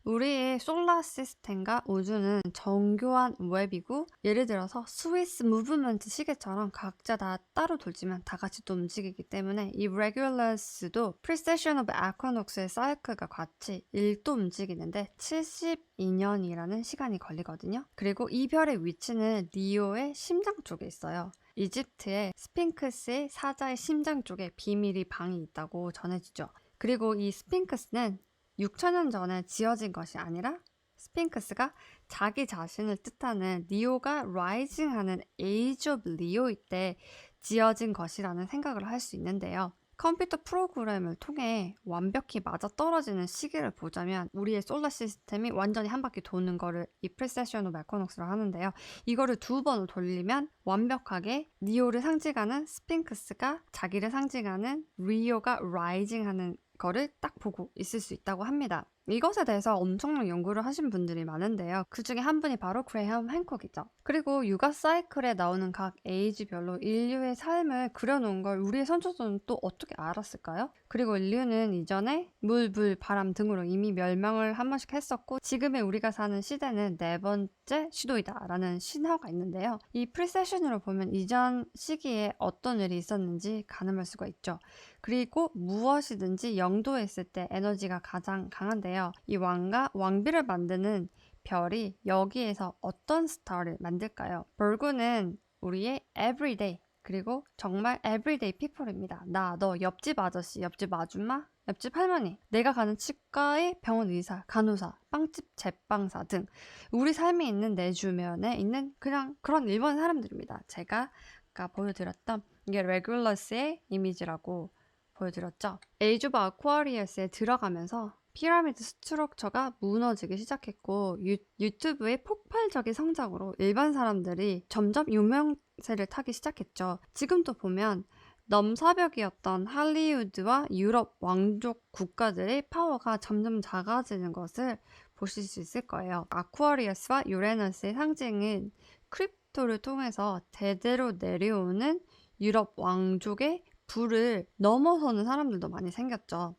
우리의 솔라 시스템과 우주는 정교한 웹이고, 예를 들어서 스위스 무브먼트 시계처럼 각자 다 따로 돌지만 다 같이 또 움직이기 때문에 이 레귤러스도 프리세션 오브 아쿼녹스의 사이클과 같이 1도 움직이는데 72년이라는 시간이 걸리거든요. 그리고 이 별의 위치는 리오의 심장 쪽에 있어요. 이집트의 스핑크스의 사자의 심장 쪽에 비밀이 방이 있다고 전해지죠. 그리고 이 스핑크스는 6천년 전에 지어진 것이 아니라 스핑크스가 자기 자신을 뜻하는 리오가 라이징하는 에이지 오브 리오일 때 지어진 것이라는 생각을 할 수 있는데요. 컴퓨터 프로그램을 통해 완벽히 맞아떨어지는 시기를 보자면 우리의 솔라 시스템이 완전히 한 바퀴 도는 거를 이 프리세션 오브 에쿼녹스로 하는데요. 이거를 2번을 돌리면 완벽하게 리오를 상징하는 스핑크스가 자기를 상징하는 리오가 라이징하는 거를 딱 보고 있을 수 있다고 합니다. 이것에 대해서 엄청난 연구를 하신 분들이 많은데요. 그 중에 한 분이 바로 그레이엄 행콕이죠. 그리고 육아 사이클에 나오는 각 에이지별로 인류의 삶을 그려놓은 걸 우리의 선조들은 또 어떻게 알았을까요? 그리고 인류는 이전에 물, 불, 바람 등으로 이미 멸망을 한 번씩 했었고 지금의 우리가 사는 시대는 4번째 시도이다 라는 신화가 있는데요. 이 프리세션으로 보면 이전 시기에 어떤 일이 있었는지 가늠할 수가 있죠. 그리고 무엇이든지 영도에 있을 때 에너지가 가장 강한데요. 이 왕과 왕비를 만드는 별이 여기에서 어떤 스타를 만들까요? 벌구는 우리의 everyday 그리고 정말 everyday people입니다. 나, 너, 옆집 아저씨, 옆집 아줌마, 옆집 할머니, 내가 가는 치과의 병원 의사, 간호사, 빵집 제빵사 등 우리 삶에 있는 내 주변에 있는 그냥 그런 일반 사람들입니다. 제가 아까 보여드렸던 이게 레귤러스의 이미지라고 보여드렸죠. 에이지 오브 아쿠아리어스에 들어가면서 피라미드 스트럭처가 무너지기 시작했고 유튜브의 폭발적인 성장으로 일반 사람들이 점점 유명세를 타기 시작했죠. 지금도 보면 넘사벽이었던 할리우드와 유럽 왕족 국가들의 파워가 점점 작아지는 것을 보실 수 있을 거예요. 아쿠아리어스와 유레너스의 상징인 크립토를 통해서 대대로 내려오는 유럽 왕족의 부를 넘어서는 사람들도 많이 생겼죠.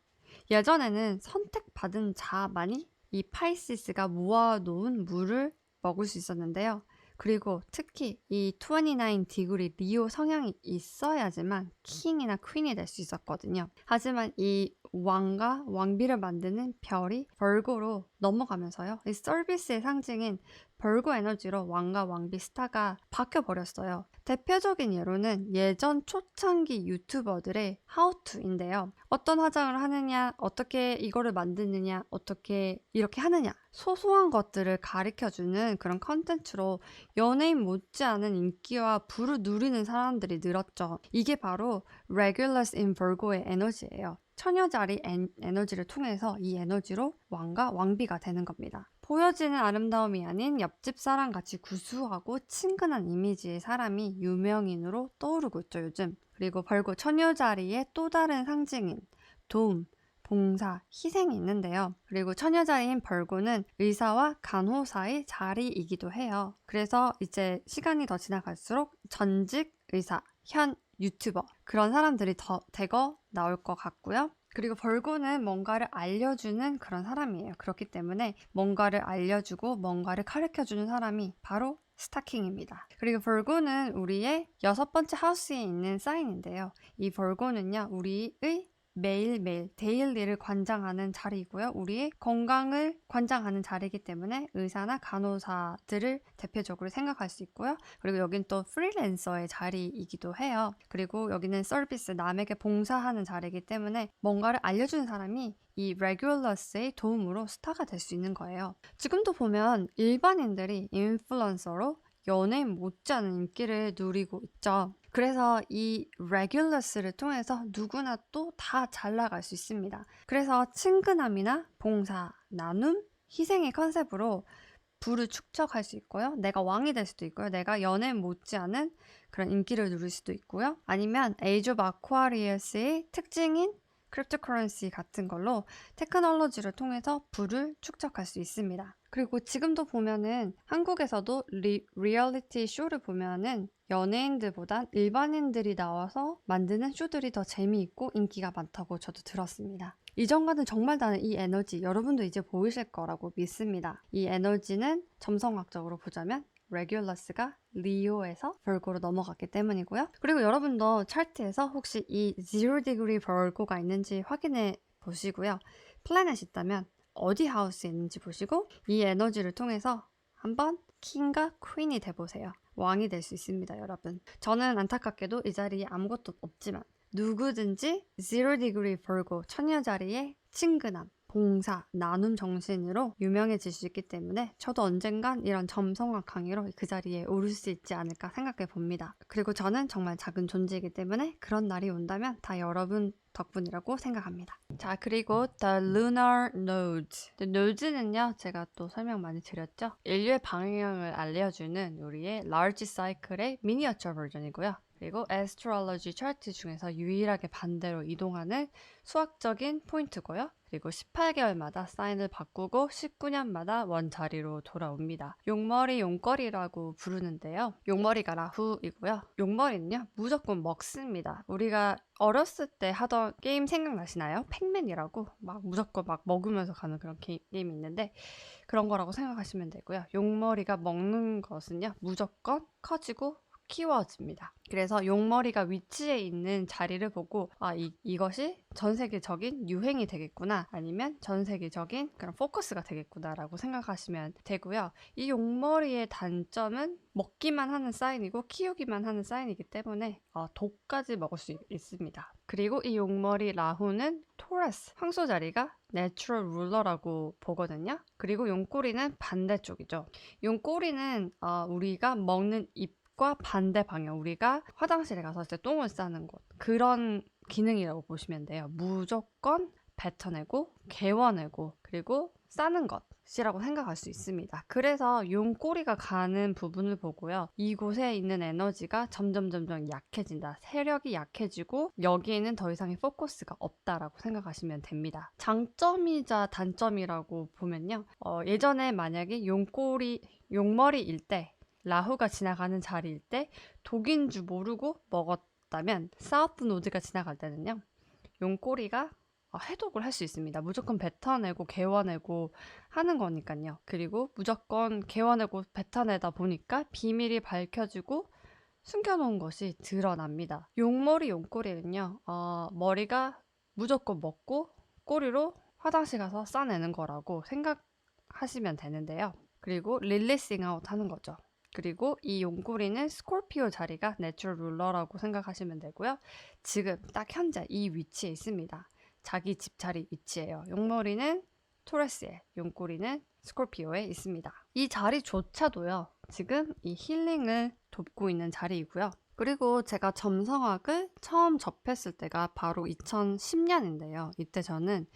예전에는 선택받은 자만이 이 파이시스가 모아놓은 물을 먹을 수 있었는데요. 그리고 특히 이 29디그리 리오 성향이 있어야지만 킹이나 퀸이 될 수 있었거든요. 하지만 이 왕과 왕비를 만드는 별이 벌고로 넘어가면서요. 이 서비스의 상징인 벌고 에너지로 왕과 왕비 스타가 바뀌어버렸어요. 대표적인 예로는 예전 초창기 유튜버들의 하우투인데요. 어떤 화장을 하느냐, 어떻게 이거를 만드느냐, 어떻게 이렇게 하느냐 소소한 것들을 가르쳐주는 그런 컨텐츠로 연예인 못지않은 인기와 부를 누리는 사람들이 늘었죠. 이게 바로 Regulus in Virgo의 에너지예요. 처녀자리 에너지를 통해서 이 에너지로 왕과 왕비가 되는 겁니다. 보여지는 아름다움이 아닌 옆집 사람같이 구수하고 친근한 이미지의 사람이 유명인으로 떠오르고 있죠, 요즘. 그리고 벌고 처녀자리의 또 다른 상징인 도움, 봉사, 희생이 있는데요. 그리고 처녀자리인 벌고는 의사와 간호사의 자리이기도 해요. 그래서 이제 시간이 더 지나갈수록 전직 의사, 현 유튜버 그런 사람들이 더 대거 나올 것 같고요. 그리고 벌고는 뭔가를 알려주는 그런 사람이에요. 그렇기 때문에 뭔가를 알려주고 뭔가를 가르쳐주는 사람이 바로 스타킹입니다. 그리고 벌고는 우리의 6번째 하우스에 있는 사인인데요. 이 벌고는요, 우리의 매일매일 데일리를 관장하는 자리이고요. 우리의 건강을 관장하는 자리이기 때문에 의사나 간호사들을 대표적으로 생각할 수 있고요. 그리고 여긴 또 프리랜서의 자리이기도 해요. 그리고 여기는 서비스, 남에게 봉사하는 자리이기 때문에 뭔가를 알려주는 사람이 이 레귤러스의 도움으로 스타가 될 수 있는 거예요. 지금도 보면 일반인들이 인플루언서로 연예인 못지않은 인기를 누리고 있죠. 그래서 이 레귤러스를 통해서 누구나 또 다 잘 나갈 수 있습니다. 그래서 친근함이나 봉사, 나눔, 희생의 컨셉으로 부를 축적할 수 있고요. 내가 왕이 될 수도 있고요. 내가 연예인 못지않은 그런 인기를 누릴 수도 있고요. 아니면 에이지 오브 아쿠아리어스의 특징인 크립토커런시 같은 걸로 테크놀로지를 통해서 부를 축적할 수 있습니다. 그리고 지금도 보면은 한국에서도 리얼리티 쇼를 보면은 연예인들보다 일반인들이 나와서 만드는 쇼들이 더 재미있고 인기가 많다고 저도 들었습니다. 이전과는 정말 다른 이 에너지 여러분도 이제 보이실 거라고 믿습니다. 이 에너지는 점성학적으로 보자면 레귤러스가 리오에서 벌고로 넘어갔기 때문이고요. 그리고 여러분도 차트에서 혹시 이 0° 벌고가 있는지 확인해 보시고요. 플래닛이 있다면 어디 하우스에 있는지 보시고 이 에너지를 통해서 한번 킹과 퀸이 돼보세요. 왕이 될 수 있습니다, 여러분. 저는 안타깝게도 이 자리에 아무것도 없지만 누구든지 Zero Degree Virgo 처녀 자리에 친근함, 봉사, 나눔 정신으로 유명해질 수 있기 때문에 저도 언젠간 이런 점성학 강의로 그 자리에 오를 수 있지 않을까 생각해 봅니다. 그리고 저는 정말 작은 존재이기 때문에 그런 날이 온다면 다 여러분 덕분이라고 생각합니다. 자, 그리고 The Lunar Nodes. The Nodes는요, 제가 또 설명 많이 드렸죠. 인류의 방향을 알려주는 우리의 Large Cycle의 미니어처 버전이고요. 그리고 Astrology 차트 중에서 유일하게 반대로 이동하는 수학적인 포인트고요. 그리고 18개월마다 사인을 바꾸고 19년마다 원자리로 돌아옵니다. 용머리 용거리라고 부르는데요. 용머리가 라후이고요. 용머리는요, 무조건 먹습니다. 우리가 어렸을 때 하던 게임 생각나시나요? 팩맨이라고 막 무조건 막 먹으면서 가는 그런 게임이 있는데 그런 거라고 생각하시면 되고요. 용머리가 먹는 것은요, 무조건 커지고 키워집니다. 그래서 용머리가 위치해 있는 자리를 보고 이것이 전 세계적인 유행이 되겠구나, 아니면 전 세계적인 그런 포커스가 되겠구나 라고 생각하시면 되고요. 이 용머리의 단점은 먹기만 하는 사인이고 키우기만 하는 사인이기 때문에 독까지 먹을 수 있습니다. 그리고 이 용머리 라후는 토레스, 황소 자리가 내추럴 룰러라고 보거든요. 그리고 용꼬리는 반대쪽이죠. 용꼬리는 우리가 먹는 과 반대 방향, 우리가 화장실에 가서 이제 똥을 싸는 것, 그런 기능이라고 보시면 돼요. 무조건 뱉어내고 개워내고 그리고 싸는 것이라고 생각할 수 있습니다. 그래서 용꼬리가 가는 부분을 보고요, 이곳에 있는 에너지가 점점 약해진다, 세력이 약해지고 여기에는 더 이상의 포커스가 없다라고 생각하시면 됩니다. 장점이자 단점이라고 보면요, 예전에 만약에 용머리일 때, 라후가 지나가는 자리일 때 독인 줄 모르고 먹었다면 사우스 노드가 지나갈 때는요, 용꼬리가 해독을 할 수 있습니다. 무조건 뱉어내고 개워내고 하는 거니까요. 그리고 무조건 개워내고 뱉어내다 보니까 비밀이 밝혀지고 숨겨놓은 것이 드러납니다. 용머리 용꼬리는요, 머리가 무조건 먹고 꼬리로 화장실 가서 싸내는 거라고 생각하시면 되는데요. 그리고 릴리싱 아웃 하는 거죠. 그리고 이 용꼬리는 스콜피오 자리가 내추럴 룰러라고 생각하시면 되고요. 지금 딱 현재 이 위치에 있습니다. 자기 집 자리 위치예요. 용머리는 토레스에, 용꼬리는 스콜피오에 있습니다. 이 자리조차도요, 지금 이 힐링을 돕고 있는 자리이고요. 그리고 제가 점성학을 처음 접했을 때가 바로 2010년인데요. 이때 저는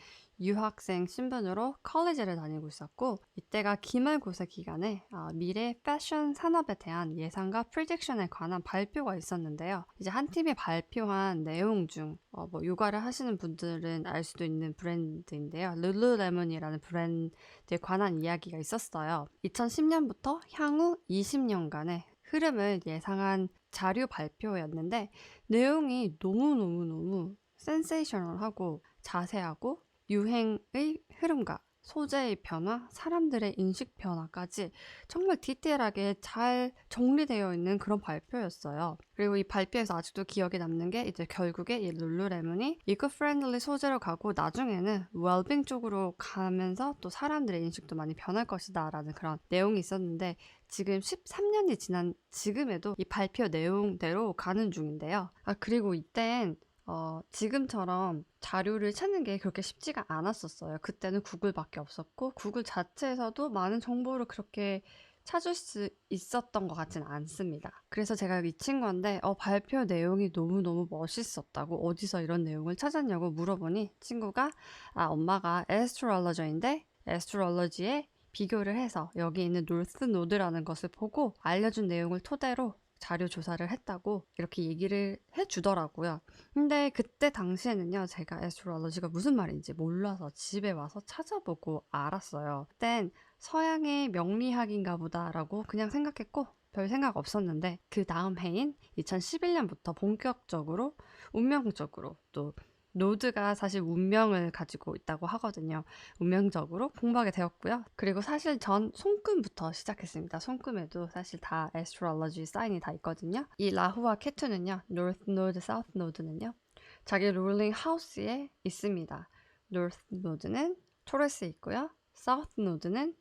유학생 신분으로 컬리지를 다니고 있었고, 이때가 기말고사 기간에 미래 패션 산업에 대한 예상과 프리딕션에 관한 발표가 있었는데요. 이제 한 팀이 발표한 내용 중 육아를 하시는 분들은 알 수도 있는 브랜드인데요. 룰루레몬이라는 브랜드에 관한 이야기가 있었어요. 2010년부터 향후 20년간의 흐름을 예상한 자료 발표였는데 내용이 너무너무 센세이셔널하고 자세하고 유행의 흐름과 소재의 변화, 사람들의 인식 변화까지 정말 디테일하게 잘 정리되어 있는 그런 발표였어요. 그리고 이 발표에서 아직도 기억에 남는 게 이제 결국에 이 룰루레몬이 이코프렌들리 소재로 가고 나중에는 웰빙 쪽으로 가면서 또 사람들의 인식도 많이 변할 것이다 라는 그런 내용이 있었는데, 지금 13년이 지난 지금에도 이 발표 내용대로 가는 중인데요. 그리고 이땐 지금처럼 자료를 찾는 게 그렇게 쉽지가 않았었어요. 그때는 구글밖에 없었고 구글 자체에서도 많은 정보를 그렇게 찾을 수 있었던 것 같지는 않습니다. 그래서 제가 미친 건데 발표 내용이 너무너무 멋있었다고 어디서 이런 내용을 찾았냐고 물어보니 친구가 엄마가 에스트롤러저인데 에스트롤러지에 비교를 해서 여기 있는 노스 노드라는 것을 보고 알려준 내용을 토대로 자료 조사를 했다고 이렇게 얘기를 해주더라고요. 근데 그때 당시에는요, 제가 에스트롤러지가 무슨 말인지 몰라서 집에 와서 찾아보고 알았어요. 그땐 서양의 명리학인가 보다라고 그냥 생각했고 별 생각 없었는데, 그 다음 해인 2011년부터 본격적으로 운명적으로, 또 노드가 사실 운명을 가지고 있다고 하거든요. 운명적으로 공부하게 되었고요. 그리고 사실 전 손금부터 시작했습니다. 손금에도 사실 다 에스트롤러지 사인이 다 있거든요. 이 라후와 케투는요, 노스 노드, 사우스 노드는요, 자기 룰링 하우스에 있습니다. 노스 노드는 토레스에 있고요. 사우스 노드는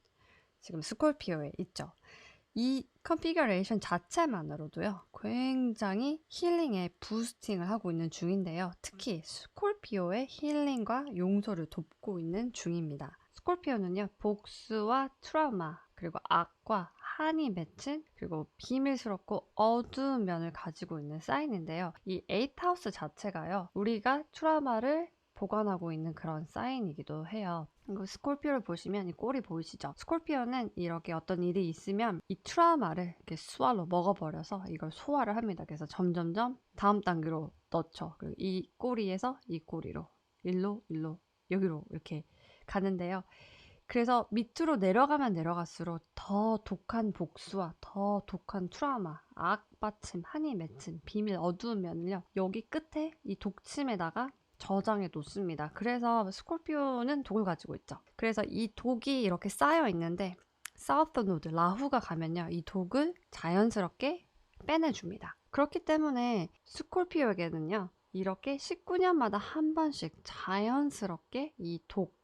지금 스콜피오에 있죠. 이 컨피규레이션 자체만으로도요, 굉장히 힐링에 부스팅을 하고 있는 중인데요. 특히 스콜피오의 힐링과 용서를 돕고 있는 중입니다. 스콜피오는요, 복수와 트라우마, 그리고 악과 한이 맺힌, 그리고 비밀스럽고 어두운 면을 가지고 있는 사인인데요. 이 에이트하우스 자체가요, 우리가 트라우마를 보관하고 있는 그런 사인이기도 해요. 이거 스콜피오를 보시면 이 꼬리 보이시죠? 스콜피오는 이렇게 어떤 일이 있으면 이 트라우마를 이렇게 스왈로 먹어버려서 이걸 소화를 합니다. 그래서 점점점 다음 단계로 넣죠. 그리고 이 꼬리에서 이 꼬리로, 일로, 여기로 이렇게 가는데요. 그래서 밑으로 내려가면 내려갈수록 더 독한 복수와 더 독한 트라우마, 악받침, 한이 맺힌 비밀 어두운 면을요, 여기 끝에 이 독침에다가 저장해 놓습니다. 그래서 스콜피오는 독을 가지고 있죠. 그래서 이 독이 이렇게 쌓여 있는데 사우스 노드, 라후가 가면요, 이 독을 자연스럽게 빼내줍니다. 그렇기 때문에 스콜피오에게는요, 이렇게 19년마다 한 번씩 자연스럽게 이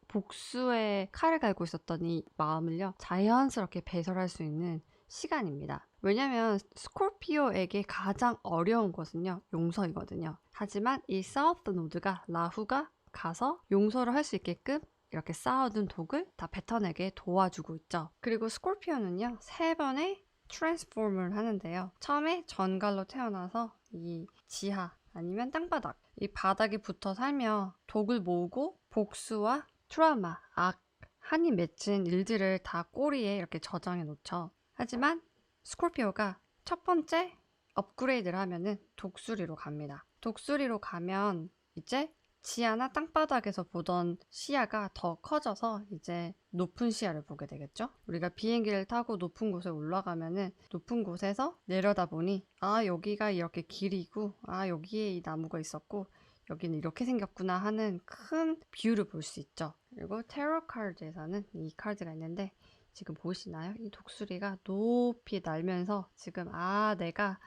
복수의 칼을 갈고 있었던 이 마음을요, 자연스럽게 배설할 수 있는 시간입니다. 왜냐면 스콜피오에게 가장 어려운 것은요, 용서이거든요. 하지만 이 사우스 노드가, 라후가 가서 용서를 할 수 있게끔 이렇게 쌓아둔 독을 다 뱉어내게 도와주고 있죠. 그리고 스콜피오는요, 3번의 트랜스포머를 하는데요. 처음에 전갈로 태어나서 이 지하 아니면 땅바닥, 이 바닥에 붙어 살며 독을 모으고 복수와 트라우마, 악, 한이 맺힌 일들을 다 꼬리에 이렇게 저장해 놓죠. 하지만 스콜피오가 첫 번째 업그레이드를 하면은 독수리로 갑니다. 독수리로 가면 이제 지하나 땅바닥에서 보던 시야가 더 커져서 이제 높은 시야를 보게 되겠죠. 우리가 비행기를 타고 높은 곳에 올라가면은 높은 곳에서 내려다보니 아, 여기가 이렇게 길이고, 아, 여기에 이 나무가 있었고, 여기는 이렇게 생겼구나 하는 큰 뷰를 볼 수 있죠. 그리고 테러 카드에서는 이 카드가 있는데 지금 보이시나요? 이 독수리가 높이 날면서 지금 내가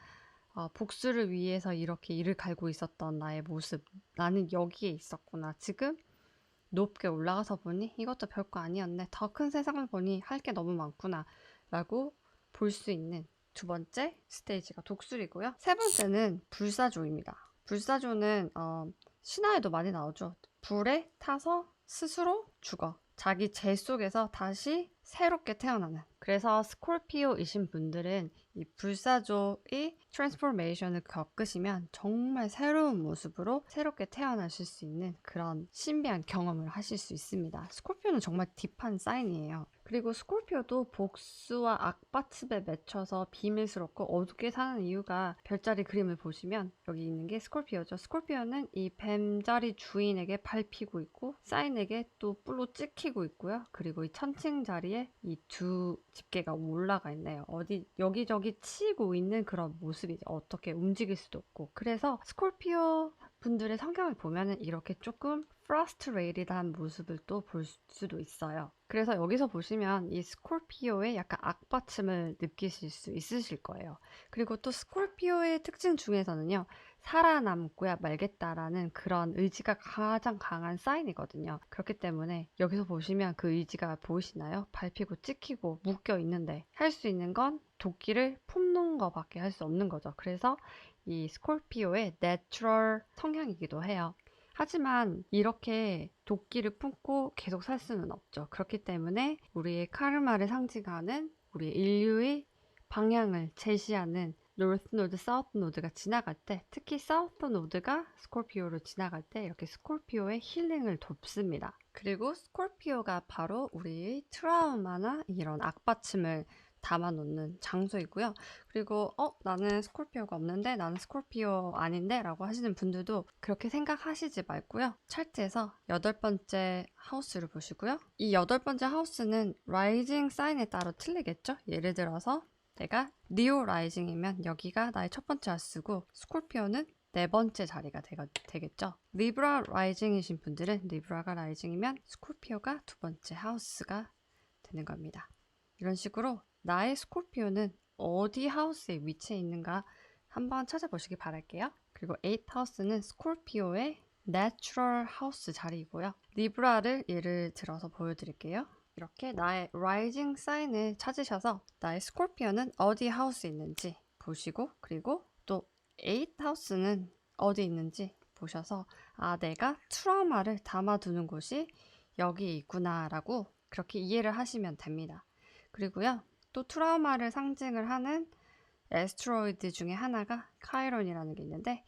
복수를 위해서 이렇게 이를 갈고 있었던 나의 모습, 나는 여기에 있었구나. 지금 높게 올라가서 보니 이것도 별거 아니었네. 더 큰 세상을 보니 할 게 너무 많구나 라고 볼 수 있는 두 번째 스테이지가 독수리고요. 세 번째는 불사조입니다. 불사조는 신화에도 많이 나오죠. 불에 타서 스스로 죽어. 자기 재 속에서 다시 새롭게 태어나는. 그래서 스콜피오이신 분들은 이 불사조의 트랜스포메이션을 겪으시면 정말 새로운 모습으로 새롭게 태어나실 수 있는 그런 신비한 경험을 하실 수 있습니다. 스콜피오는 정말 딥한 사인이에요. 그리고 스콜피오도 복수와 악받침에 맺혀서 비밀스럽고 어둡게 사는 이유가, 별자리 그림을 보시면 여기 있는 게 스콜피오죠. 스콜피오는 이 뱀자리 주인에게 밟히고 있고 사인에게 또 뿔로 찍히고 있고요. 그리고 이 천칭 자리에 이 두 집게가 올라가 있네요. 어디 여기저기 치고 있는 그런 모습이죠. 어떻게 움직일 수도 없고. 그래서 스콜피오 분들의 성격을 보면은 이렇게 조금 프러스트레이티드한 모습을 또 볼 수도 있어요. 그래서 여기서 보시면 이 스콜피오의 약간 악받침을 느끼실 수 있으실 거예요. 그리고 또 스콜피오의 특징 중에서는요, 살아남고야 말겠다라는 그런 의지가 가장 강한 사인이거든요. 그렇기 때문에 여기서 보시면 그 의지가 보이시나요? 밟히고 찍히고 묶여 있는데 할 수 있는 건 도끼를 품는 것밖에 할 수 없는 거죠. 그래서 이 스콜피오의 내추럴 성향이기도 해요. 하지만 이렇게 도끼를 품고 계속 살 수는 없죠. 그렇기 때문에 우리의 카르마를 상징하는 우리 인류의 방향을 제시하는 노스 노드, 사우스 노드가 지나갈 때, 특히 사우스 노드가 스콜피오로 지나갈 때 이렇게 스콜피오의 힐링을 돕습니다. 그리고 스콜피오가 바로 우리의 트라우마나 이런 악받침을 담아놓는 장소이고요. 그리고 나는 스콜피오가 없는데, 나는 스콜피오 아닌데 라고 하시는 분들도 그렇게 생각하시지 말고요. 차트에서 8번째 하우스를 보시고요. 이 8번째 하우스는 라이징 사인에 따라 틀리겠죠? 예를 들어서 내가 리오 라이징이면 여기가 나의 첫 번째 하우스고, 스콜피오는 4번째 자리가 되겠죠. 리브라 라이징이신 분들은 리브라가 라이징이면 스콜피오가 2번째 하우스가 되는 겁니다. 이런 식으로 나의 스콜피오는 어디 하우스에 위치해 있는가 한번 찾아보시기 바랄게요. 그리고 8하우스는 스콜피오의 내추럴 하우스 자리이고요. 리브라를 예를 들어서 보여드릴게요. 이렇게 나의 라이징 사인을 찾으셔서 나의 스콜피오는 어디 하우스에 있는지 보시고, 그리고 또 8 하우스는 어디 있는지 보셔서 아, 내가 트라우마를 담아두는 곳이 여기 있구나라고 그렇게 이해를 하시면 됩니다. 그리고요, 또 트라우마를 상징을 하는 에스트로이드 중에 하나가 카이론이라는 게 있는데,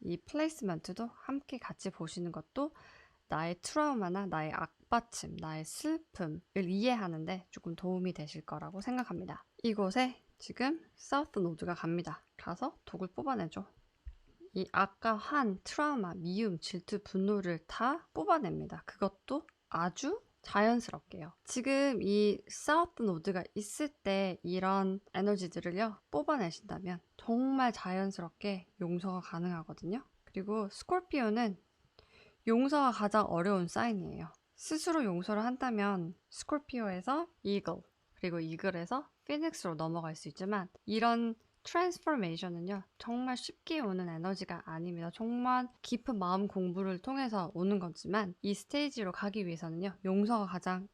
이 플레이스먼트도 함께 같이 보시는 것도 나의 트라우마나 나의 악받침, 나의 슬픔을 이해하는데 조금 도움이 되실 거라고 생각합니다. 이곳에 지금 사우스 노드가 갑니다. 가서 독을 뽑아내죠. 이 아까 한 트라우마, 미움, 질투, 분노를 다 뽑아냅니다. 그것도 아주 자연스럽게요. 지금 이 사우스 노드가 있을 때 이런 에너지들을요, 뽑아내신다면 정말 자연스럽게 용서가 가능하거든요. 그리고 스콜피오는 용서가 가장 어려운 사인이에요. 스스로 용서를 한다면 스콜피오에서 이글, 그리고 이글에서 피닉스로 넘어갈 수 있지만 이런 트랜스포메이션은요, 정말 쉽게 오는 에너지가 아닙니다. 정말 깊은 마음 공부를 통해서 오는 거지만 이 스테이지로 가기 위해서는요, 용서가 가장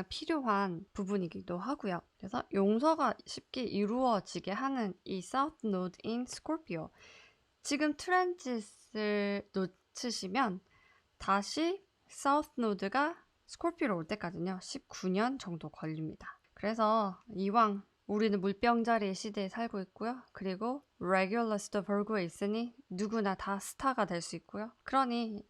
필요한 부분이기도 하고요. 그래서 용서가 쉽게 이루어지게 하는 이 South Node in Scorpio, 지금 트랜짓을 놓치시면 다시 사우스 노드가 스콜피오로 올 때까지는요, 19년 정도 걸립니다. 그래서 이왕 우리는 물병자리의 시대에 살고 있고요. 그리고 레귤러스도 벌고에 있으니 누구나 다 스타가 될 수 있고요. 그러니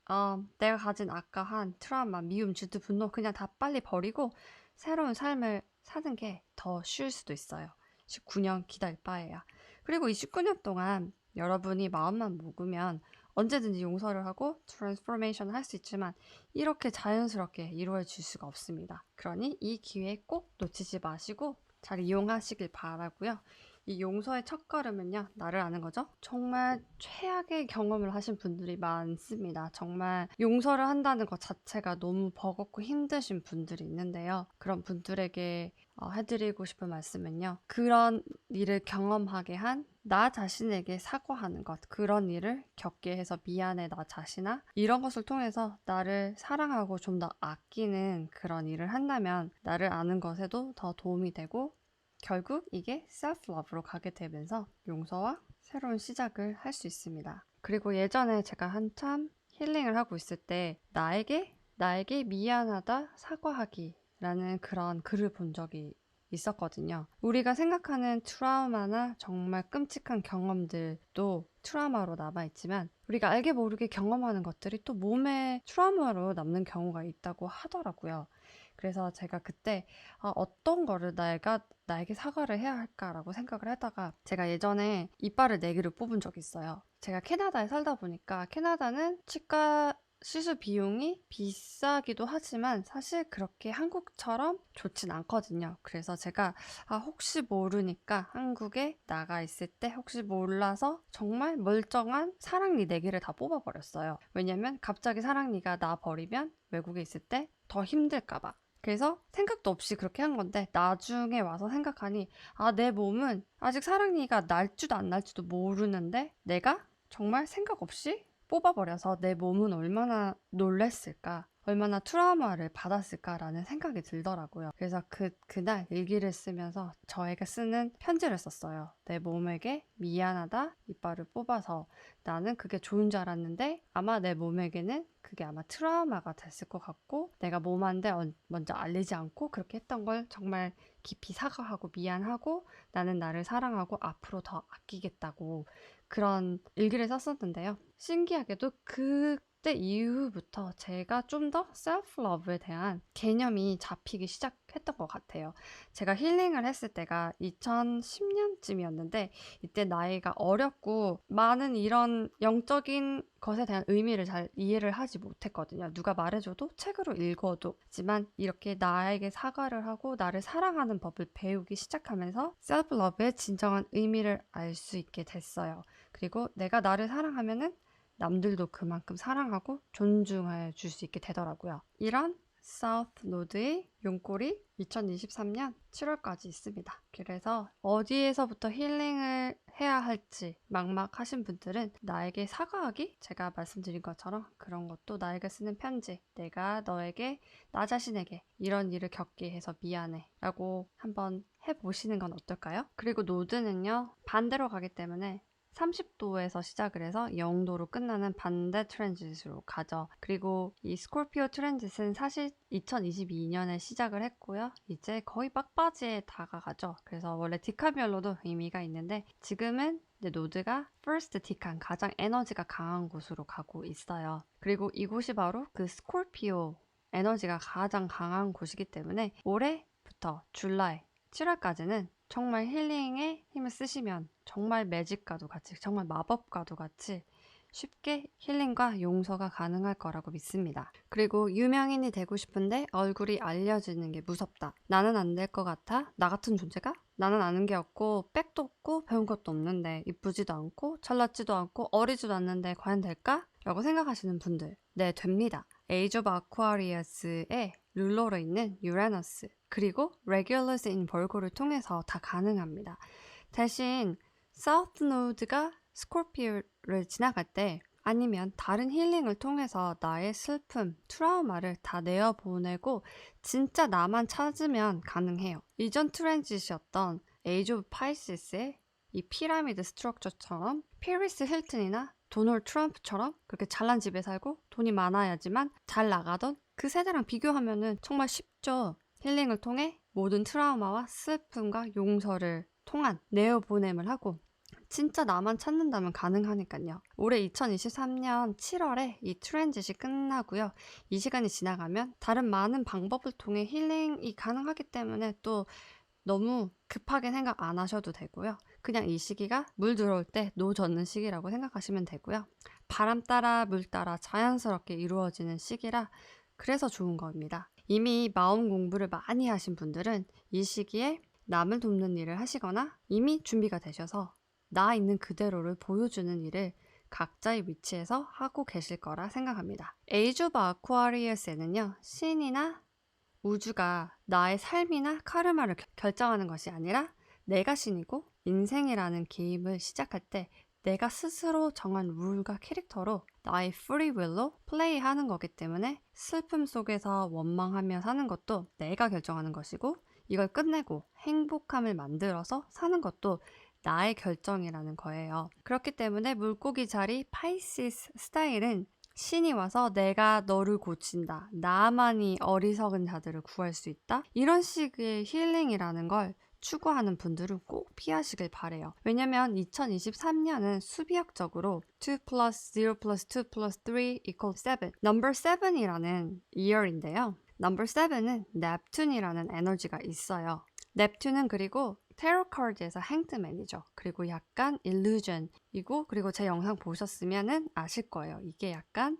내가 가진 아까 한 트라우마, 미움, 질투, 분노 그냥 다 빨리 버리고 새로운 삶을 사는 게 더 쉬울 수도 있어요. 19년 기다릴 바에야. 그리고 이 19년 동안 여러분이 마음만 먹으면 언제든지 용서를 하고 트랜스포메이션을 할 수 있지만 이렇게 자연스럽게 이루어질 수가 없습니다. 그러니 이 기회 꼭 놓치지 마시고 잘 이용하시길 바라고요. 이 용서의 첫걸음은요, 나를 아는 거죠. 정말 최악의 경험을 하신 분들이 많습니다. 정말 용서를 한다는 것 자체가 너무 버겁고 힘드신 분들이 있는데요. 그런 분들에게 해드리고 싶은 말씀은요, 그런 일을 경험하게 한 나 자신에게 사과하는 것, 그런 일을 겪게 해서 미안해 나 자신아, 이런 것을 통해서 나를 사랑하고 좀 더 아끼는 그런 일을 한다면 나를 아는 것에도 더 도움이 되고 결국 이게 self-love로 가게 되면서 용서와 새로운 시작을 할 수 있습니다. 그리고 예전에 제가 한참 힐링을 하고 있을 때 나에게 미안하다 사과하기 라는 그런 글을 본 적이 있었거든요. 우리가 생각하는 트라우마나 정말 끔찍한 경험들도 트라우마로 남아있지만 우리가 알게 모르게 경험하는 것들이 또 몸에 트라우마로 남는 경우가 있다고 하더라고요. 그래서 제가 그때 어떤 거를 나에게 사과를 해야 할까라고 생각을 하다가 제가 예전에 이빨을 4개를 뽑은 적이 있어요. 제가 캐나다에 살다 보니까 캐나다는 치과 시술 비용이 비싸기도 하지만 사실 그렇게 한국처럼 좋진 않거든요. 그래서 제가 혹시 모르니까 한국에 나가 있을 때 혹시 몰라서 정말 멀쩡한 사랑니 4개를 다 뽑아버렸어요. 왜냐면 갑자기 사랑니가 나 버리면 외국에 있을 때 더 힘들까봐. 그래서 생각도 없이 그렇게 한 건데 나중에 와서 생각하니 내 몸은 아직 사랑니가 날지도 안 날지도 모르는데 내가 정말 생각 없이 뽑아버려서 내 몸은 얼마나 놀랬을까, 얼마나 트라우마를 받았을까라는 생각이 들더라고요. 그래서 그날 일기를 쓰면서 저에게 쓰는 편지를 썼어요. 내 몸에게 미안하다, 이빨을 뽑아서 나는 그게 좋은 줄 알았는데 아마 내 몸에게는 그게 아마 트라우마가 됐을 것 같고 내가 몸한테 먼저 알리지 않고 그렇게 했던 걸 정말 깊이 사과하고 미안하고 나는 나를 사랑하고 앞으로 더 아끼겠다고 그런 일기를 썼었는데요. 신기하게도 그때 이후부터 제가 좀 더 셀프-러브에 대한 개념이 잡히기 시작했던 것 같아요. 제가 힐링을 했을 때가 2010년쯤이었는데 이때 나이가 어렸고 많은 이런 영적인 것에 대한 의미를 잘 이해를 하지 못했거든요. 누가 말해줘도 책으로 읽어도. 하지만 이렇게 나에게 사과를 하고 나를 사랑하는 법을 배우기 시작하면서 셀프-러브의 진정한 의미를 알 수 있게 됐어요. 그리고 내가 나를 사랑하면은 남들도 그만큼 사랑하고 존중해 줄 수 있게 되더라고요. 이런 사우스 노드의 용꼬리 2023년 7월까지 있습니다. 그래서 어디에서부터 힐링을 해야 할지 막막하신 분들은 나에게 사과하기? 제가 말씀드린 것처럼 그런 것도 나에게 쓰는 편지, 내가 너에게, 나 자신에게 이런 일을 겪게 해서 미안해 라고 한번 해보시는 건 어떨까요? 그리고 노드는요, 반대로 가기 때문에 30도에서 시작을 해서 0도로 끝나는 반대 트랜짓으로 가죠. 그리고 이 스콜피오 트랜짓은 사실 2022년에 시작을 했고요. 이제 거의 막바지에 다가가죠. 그래서 원래 디카별로도 의미가 있는데 지금은 이제 노드가 퍼스트 디칸, 가장 에너지가 강한 곳으로 가고 있어요. 그리고 이곳이 바로 그 스콜피오 에너지가 가장 강한 곳이기 때문에 올해부터 줄라이, 7월까지는 정말 힐링에 힘을 쓰시면 정말 매직과도 같이, 정말 마법과도 같이 쉽게 힐링과 용서가 가능할 거라고 믿습니다. 그리고 유명인이 되고 싶은데 얼굴이 알려지는 게 무섭다. 나는 안 될 것 같아? 나 같은 존재가? 나는 아는 게 없고 백도 없고 배운 것도 없는데 이쁘지도 않고 잘났지도 않고 어리지도 않는데 과연 될까? 라고 생각하시는 분들, 네, 됩니다. 에이지 오브 아쿠아리어스의 룰러로 있는 유라너스 그리고 레귤러스 인 벌고를 통해서 다 가능합니다. 대신 사우스 노드가 스콜피오를 지나갈 때 아니면 다른 힐링을 통해서 나의 슬픔, 트라우마를 다 내어보내고 진짜 나만 찾으면 가능해요. 이전 트랜짓이었던 에이지 오브 파이시스의 이 피라미드 스트럭처처럼 페리스 힐튼이나 도널드 트럼프처럼 그렇게 잘난 집에 살고 돈이 많아야지만 잘 나가던 그 세대랑 비교하면은 정말 쉽죠. 힐링을 통해 모든 트라우마와 슬픔과 용서를 통한 내어보냄을 하고 진짜 나만 찾는다면 가능하니까요. 올해 2023년 7월에 이 트랜짓이 끝나고요. 이 시간이 지나가면 다른 많은 방법을 통해 힐링이 가능하기 때문에 또 너무 급하게 생각 안 하셔도 되고요. 그냥 이 시기가 물 들어올 때 노 젓는 시기라고 생각하시면 되고요. 바람 따라 물 따라 자연스럽게 이루어지는 시기라 그래서 좋은 겁니다. 이미 마음 공부를 많이 하신 분들은 이 시기에 남을 돕는 일을 하시거나 이미 준비가 되셔서 나 있는 그대로를 보여주는 일을 각자의 위치에서 하고 계실 거라 생각합니다. 에이지 오브 아쿠아리어스에는요, 신이나 우주가 나의 삶이나 카르마를 결정하는 것이 아니라 내가 신이고 인생이라는 게임을 시작할 때 내가 스스로 정한 룰과 캐릭터로 나의 프리윌로 플레이하는 거기 때문에 슬픔 속에서 원망하며 사는 것도 내가 결정하는 것이고 이걸 끝내고 행복함을 만들어서 사는 것도 나의 결정이라는 거예요. 그렇기 때문에 물고기 자리 파이시스 스타일은 신이 와서 내가 너를 고친다. 나만이 어리석은 자들을 구할 수 있다. 이런 식의 힐링이라는 걸 추구하는 분들은 꼭 피하시길 바래요. 왜냐면 2023년은 수비학적으로 2 plus 0 plus 2 plus 3 equals 7 number 7이라는 year인데요. number 7은 넵튠이라는 에너지가 있어요. 넵튠은 그리고 테러 카드에서 행드맨이죠. 그리고 약간 일루전이고 그리고 제 영상 보셨으면은 아실 거예요. 이게 약간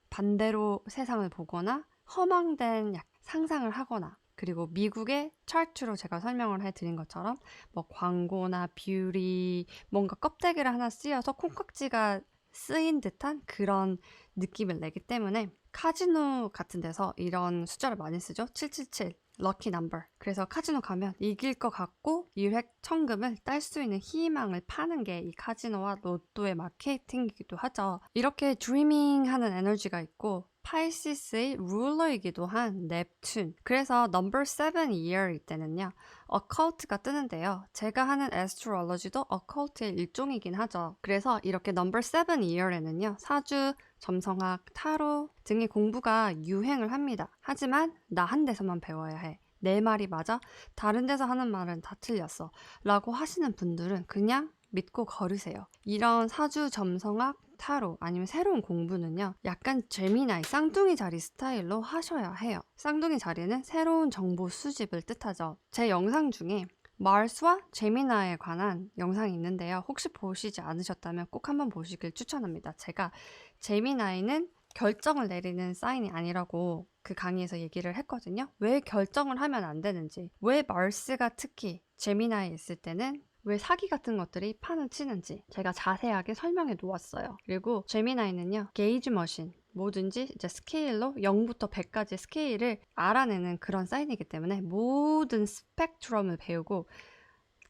반대로 세상을 보거나 허망된 상상을 하거나 그리고 미국의 차트로 제가 설명을 해드린 것처럼 뭐 광고나 뷰티 뭔가 껍데기를 하나 씌워서 콩깍지가 쓰인 듯한 그런 느낌을 내기 때문에 카지노 같은 데서 이런 숫자를 많이 쓰죠. 777 럭키 넘버. 그래서 카지노 가면 이길 것 같고 일획 천금을 딸 수 있는 희망을 파는 게 이 카지노와 로또의 마케팅이기도 하죠. 이렇게 드리밍하는 에너지가 있고 파이시스의 룰러이기도 한 넵튠. 그래서 넘버 7 year일 때는요. 어컬트가 뜨는데요. 제가 하는 애스트롤러지도 어컬트의 일종이긴 하죠. 그래서 이렇게 넘버 7 year에는요. 사주, 점성학, 타로 등의 공부가 유행을 합니다. 하지만 나 한 데서만 배워야 해. 내 말이 맞아? 다른 데서 하는 말은 다 틀렸어. 라고 하시는 분들은 그냥 믿고 걸으세요. 이런 사주, 점성학, 타로 아니면 새로운 공부는요. 약간 제미나이 쌍둥이 자리 스타일로 하셔야 해요. 쌍둥이 자리는 새로운 정보 수집을 뜻하죠. 제 영상 중에 마르스와 제미나이에 관한 영상이 있는데요. 혹시 보시지 않으셨다면 꼭 한번 보시길 추천합니다. 제가 제미나이는 결정을 내리는 사인이 아니라고 그 강의에서 얘기를 했거든요. 왜 결정을 하면 안 되는지, 왜 마르스가 특히 제미나이에 있을 때는 왜 사기 같은 것들이 판을 치는지 제가 자세하게 설명해 놓았어요. 그리고 제미나이는요. 게이지 머신, 뭐든지 이제 스케일로 0부터 100까지 스케일을 알아내는 그런 사인이기 때문에 모든 스펙트럼을 배우고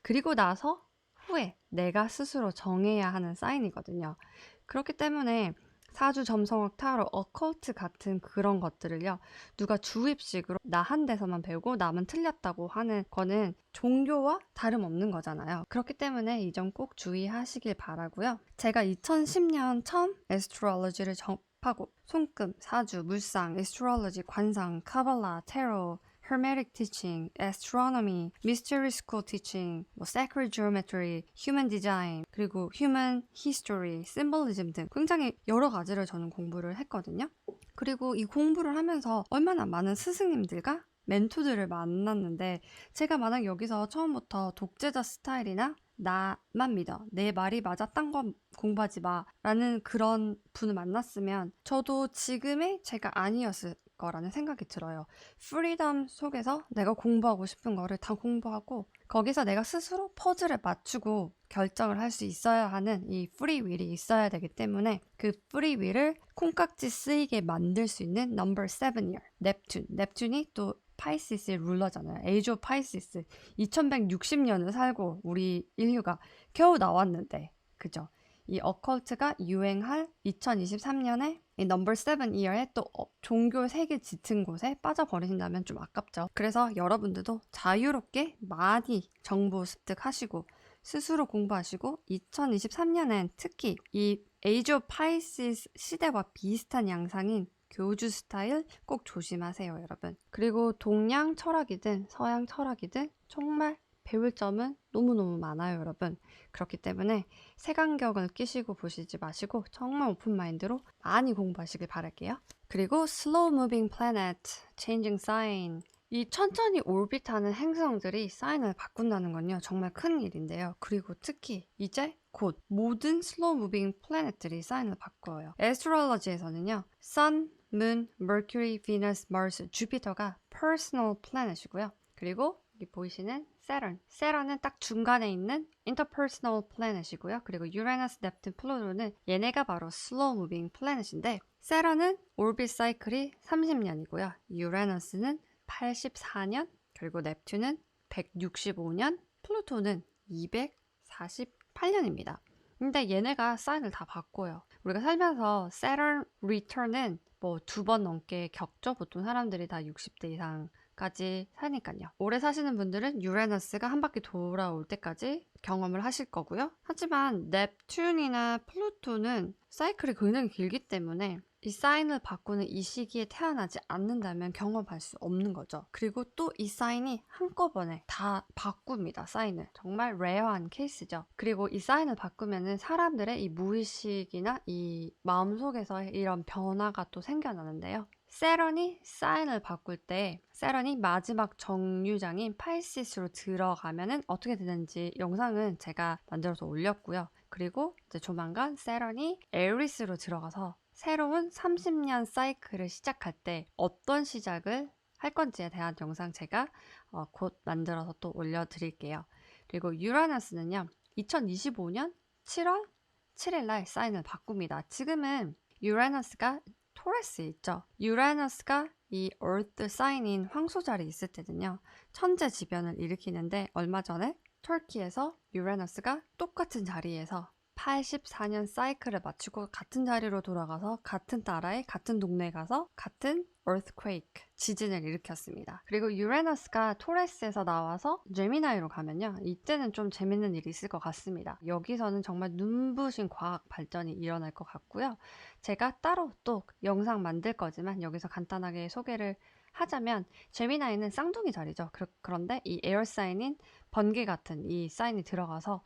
그리고 나서 후에 내가 스스로 정해야 하는 사인이거든요. 그렇기 때문에 사주, 점성학, 타로, 어컬트 같은 그런 것들을요. 누가 주입식으로 나 한 데서만 배우고 남은 틀렸다고 하는 거는 종교와 다름없는 거잖아요. 그렇기 때문에 이 점 꼭 주의하시길 바라고요. 제가 2010년 처음 에스트로로지를 접하고 손금, 사주, 물상, 에스트로로지, 관상, 카발라, 테로, Hermetic Teaching, Astronomy, Mystery School Teaching, Sacred Geometry, Human Design, 그리고 Human History, Symbolism 등 굉장히 여러 가지를 저는 공부를 했거든요. 그리고 이 공부를 하면서 얼마나 많은 스승님들과 멘토들을 만났는데 제가 만약 여기서 처음부터 독재자 스타일이나 나만 믿어, 내 말이 맞아, 딴 거 공부하지 마 라는 그런 분을 만났으면 저도 지금의 제가 아니었을 거라는 생각이 들어요. 프리덤 속에서 내가 공부하고 싶은 거를 다 공부하고 거기서 내가 스스로 퍼즐을 맞추고 결정을 할 수 있어야 하는 이 프리윌이 있어야 되기 때문에 그 프리윌을 콩깍지 쓰이게 만들 수 있는 넘버 7이어 넵튠이 또 파이시스의 룰러잖아요. 에이지 오브 파이시스 2160년을 살고 우리 인류가 겨우 나왔는데 그죠? 이 어컬트가 유행할 2023년에 이 넘버 7 이어에 또 종교 색이 짙은 곳에 빠져버리신다면 좀 아깝죠. 그래서 여러분들도 자유롭게 많이 정보 습득하시고 스스로 공부하시고 2023년엔 특히 이 에이지 오브 파이시스 시대와 비슷한 양상인 교주 스타일 꼭 조심하세요, 여러분. 그리고 동양 철학이든 서양 철학이든 정말 배울 점은 너무너무 많아요, 여러분. 그렇기 때문에 색안경을 끼시고 보시지 마시고 정말 오픈마인드로 많이 공부하시길 바랄게요. 그리고 Slow Moving Planet, Changing Sign. 이 천천히 올빗하는 행성들이 사인을 바꾼다는 건요, 정말 큰 일인데요. 그리고 특히 이제 곧 모든 Slow Moving Planet들이 사인을 바꿔요. 에스트롤러지에서는요, Sun, Moon, Mercury, Venus, Mars, Jupiter가 Personal Planet이고요. 그리고 여기 보이시는 세런은 딱 중간에 있는 interpersonal planet이고요. 그리고 유레너스, 넵튠, 플루토는 얘네가 바로 slow moving planet인데 세런은 오rbit 사이클이 30년이고요. 유레너스는 84년, 그리고 넵튠은 165년, 플루토는 248년입니다. 근데 얘네가 사인을 다 바꿔요. 우리가 살면서 세런 리턴은 뭐 2번 넘게 겪죠. 보통 사람들이 다 60대 이상 까지 사니까요. 오래 사시는 분들은 유레너스가 한 바퀴 돌아올 때까지 경험을 하실 거고요. 하지만 넵튠이나 플루토는 사이클이 굉장히 길기 때문에 이 사인을 바꾸는 이 시기에 태어나지 않는다면 경험할 수 없는 거죠. 그리고 또 이 사인이 한꺼번에 다 바꿉니다. 사인을. 정말 레어한 케이스죠. 그리고 이 사인을 바꾸면은 사람들의 이 무의식이나 이 마음속에서 이런 변화가 또 생겨나는데요. 세런이 사인을 바꿀 때 세런이 마지막 정류장인 파이시스로 들어가면은 어떻게 되는지 영상은 제가 만들어서 올렸고요. 그리고 이제 조만간 세런이 에리스로 들어가서 새로운 30년 사이클을 시작할 때 어떤 시작을 할 건지에 대한 영상 제가 곧 만들어서 또 올려드릴게요. 그리고 유라너스는요. 2025년 7월 7일 날 사인을 바꿉니다. 지금은 유라너스가 토레스에 있죠. 유라너스가 이 earth 사인인 황소 자리에 있을 때는요. 천재지변을 일으키는데 얼마 전에 터키에서 유라너스가 똑같은 자리에서 84년 사이클을 마치고 같은 자리로 돌아가서 같은 나라에 같은 동네에 가서 같은 earthquake, 지진을 일으켰습니다. 그리고 유레너스가 토레스에서 나와서 제미나이로 가면요. 이때는 좀 재밌는 일이 있을 것 같습니다. 여기서는 정말 눈부신 과학 발전이 일어날 것 같고요. 제가 따로 또 영상 만들 거지만 여기서 간단하게 소개를 하자면 제미나이는 쌍둥이 자리죠. 그런데 이 에어 사인인 번개 같은 이 사인이 들어가서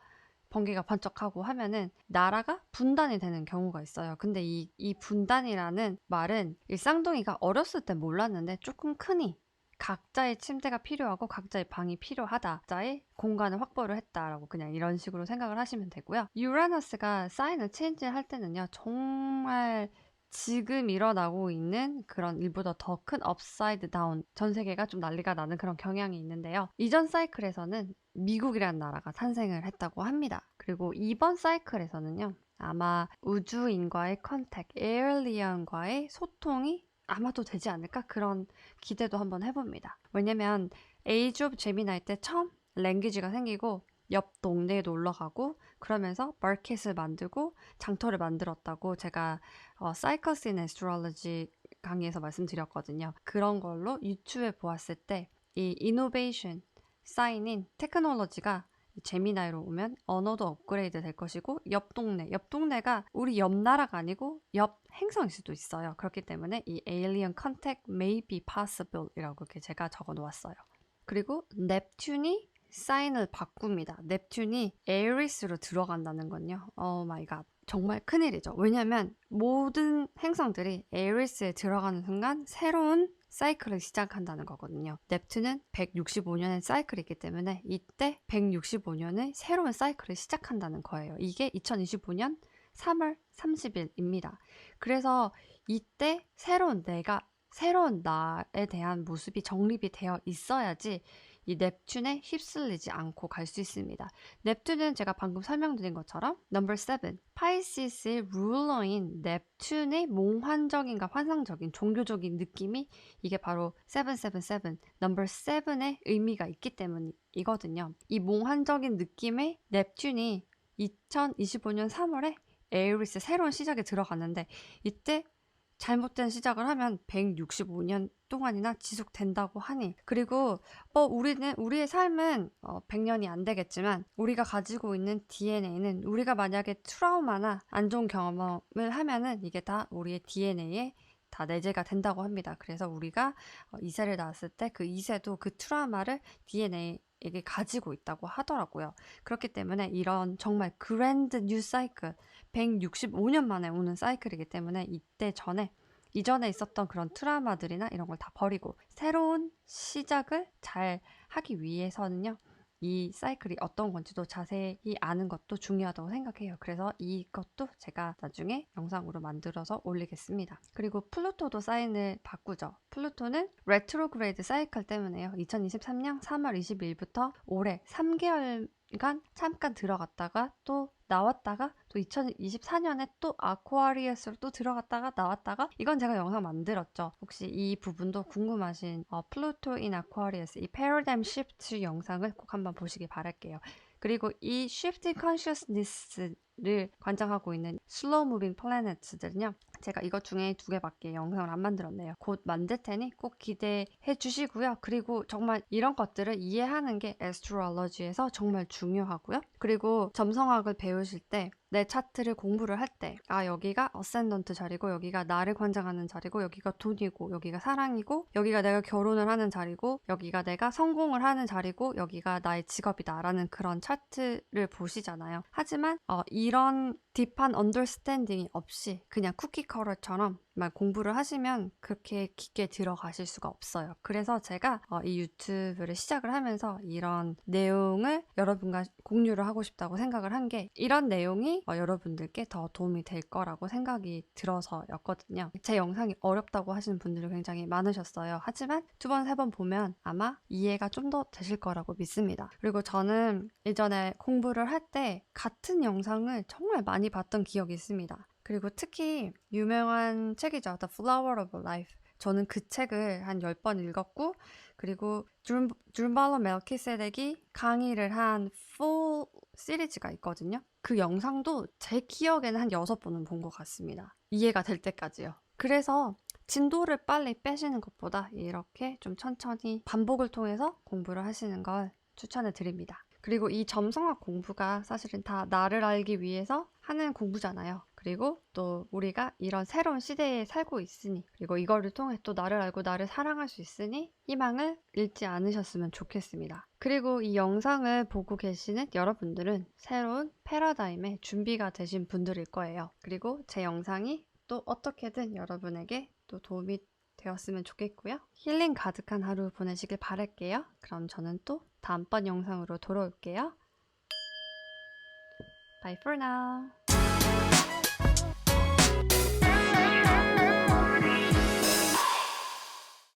번개가 번쩍하고 하면은 나라가 분단이 되는 경우가 있어요. 근데 이 분단이라는 말은 이 쌍둥이가 어렸을 때 몰랐는데 조금 크니 각자의 침대가 필요하고 각자의 방이 필요하다. 각자의 공간을 확보를 했다라고 그냥 이런 식으로 생각을 하시면 되고요. 유라너스가 사인을 체인지할 때는요. 정말 지금 일어나고 있는 그런 일보다 더 큰 업사이드 다운 전 세계가 좀 난리가 나는 그런 경향이 있는데요. 이전 사이클에서는 미국이라는 나라가 탄생을 했다고 합니다. 그리고 이번 사이클에서는요. 아마 우주인과의 컨택, 에일리언과의 소통이 아마도 되지 않을까? 그런 기대도 한번 해봅니다. 왜냐면 에이지 오브 제미나이 때 처음 랭귀지가 생기고 옆 동네에 놀러 가고 그러면서 마켓을 만들고 장터를 만들었다고 제가 사이커스 인 애스트롤로지 강의에서 말씀드렸거든요. 그런 걸로 유추해 보았을 때 이 이노베이션 사인인 테크놀로지가 제미나이로 오면 언어도 업그레이드 될 것이고 옆 동네가 우리 옆 나라가 아니고 옆 행성일 수도 있어요. 그렇기 때문에 이 alien contact may be possible 이라고 이렇게 제가 적어 놓았어요. 그리고 넵튠이 사인을 바꿉니다. 넵튠이 에리스로 들어간다는 건요. 오 마이 갓. 정말 큰일이죠. 왜냐면 모든 행성들이 에리스에 들어가는 순간 새로운 사이클을 시작한다는 거거든요. 넵튠은 165년의 사이클이 있기 때문에 이때 165년의 새로운 사이클을 시작한다는 거예요. 이게 2025년 3월 30일입니다. 그래서 이때 새로운 나에 대한 모습이 정립이 되어 있어야지 이 넵튠에 휩쓸리지 않고 갈 수 있습니다. 넵튠은 제가 방금 설명드린 것처럼 넘버 7, 파이시스의 룰러인 넵튠의 몽환적인과 환상적인 종교적인 느낌이 이게 바로 777, 넘버 7의 의미가 있기 때문이거든요. 이 몽환적인 느낌의 넵튠이 2025년 3월에 에이리스 새로운 시작에 들어갔는데 이때 잘못된 시작을 하면 165년 동안이나 지속된다고 하니 그리고 우리의 삶은 100년이 안 되겠지만 우리가 가지고 있는 DNA는 우리가 만약에 트라우마나 안 좋은 경험을 하면은 이게 다 우리의 DNA에 다 내재가 된다고 합니다. 그래서 우리가 2세를 낳았을 때 그 2세도 그 트라우마를 DNA에게 가지고 있다고 하더라고요. 그렇기 때문에 이런 정말 그랜드 뉴 사이클 165년 만에 오는 사이클이기 때문에 이전에 있었던 그런 트라우마들이나 이런 걸 다 버리고 새로운 시작을 잘 하기 위해서는요. 이 사이클이 어떤 건지도 자세히 아는 것도 중요하다고 생각해요. 그래서 이것도 제가 나중에 영상으로 만들어서 올리겠습니다. 그리고 플루토도 사인을 바꾸죠. 플루토는 레트로그레이드 사이클 때문에요. 2023년 3월 20일부터 올해 3개월간 잠깐 들어갔다가 또 나왔다가 또 2024년에 또 아쿠아리우스로 또 들어갔다가 나왔다가 이건 제가 영상 만들었죠. 혹시 이 부분도 궁금하신 플루토 인 아쿠아리우스 이 패러다임 시프트 영상을 꼭 한번 보시기 바랄게요. 그리고 이 Shifting Consciousness를 관장하고 있는 Slow Moving Planets들은요. 제가 이것 중에 2개밖에 영상을 안 만들었네요. 곧 만들 테니 꼭 기대해 주시고요. 그리고 정말 이런 것들을 이해하는 게 애스트로로지에서 정말 중요하고요. 그리고 점성학을 배우실 때 내 차트를 공부를 할 때 여기가 어센던트 자리고 여기가 나를 관장하는 자리고 여기가 돈이고 여기가 사랑이고 여기가 내가 결혼을 하는 자리고 여기가 내가 성공을 하는 자리고 여기가 나의 직업이다 라는 그런 차트를 보시잖아요. 하지만 이런 딥한 언더스탠딩이 없이 그냥 쿠키 컬러처럼 공부를 하시면 그렇게 깊게 들어가실 수가 없어요. 그래서 제가 이 유튜브를 시작을 하면서 이런 내용을 여러분과 공유를 하고 싶다고 생각을 한 게 이런 내용이 여러분들께 더 도움이 될 거라고 생각이 들어서였거든요. 제 영상이 어렵다고 하시는 분들이 굉장히 많으셨어요. 하지만 2번, 3번 보면 아마 이해가 좀 더 되실 거라고 믿습니다. 그리고 저는 예전에 공부를 할 때 같은 영상을 정말 많이 봤던 기억이 있습니다. 그리고 특히 유명한 책이죠. The Flower of Life. 저는 그 책을 한 10번 읽었고 그리고 줄발로 멜키세덱이 강의를 한 full 시리즈가 있거든요. 그 영상도 제 기억에는 한 6번은 본 것 같습니다. 이해가 될 때까지요. 그래서 진도를 빨리 빼시는 것보다 이렇게 좀 천천히 반복을 통해서 공부를 하시는 걸 추천해 드립니다. 그리고 이 점성학 공부가 사실은 다 나를 알기 위해서 하는 공부잖아요. 그리고 또 우리가 이런 새로운 시대에 살고 있으니 그리고 이거를 통해 또 나를 알고 나를 사랑할 수 있으니 희망을 잃지 않으셨으면 좋겠습니다. 그리고 이 영상을 보고 계시는 여러분들은 새로운 패러다임에 준비가 되신 분들일 거예요. 그리고 제 영상이 또 어떻게든 여러분에게 또 도움이 되었으면 좋겠고요. 힐링 가득한 하루 보내시길 바랄게요. 그럼 저는 또 다음번 영상으로 돌아올게요. Bye for now.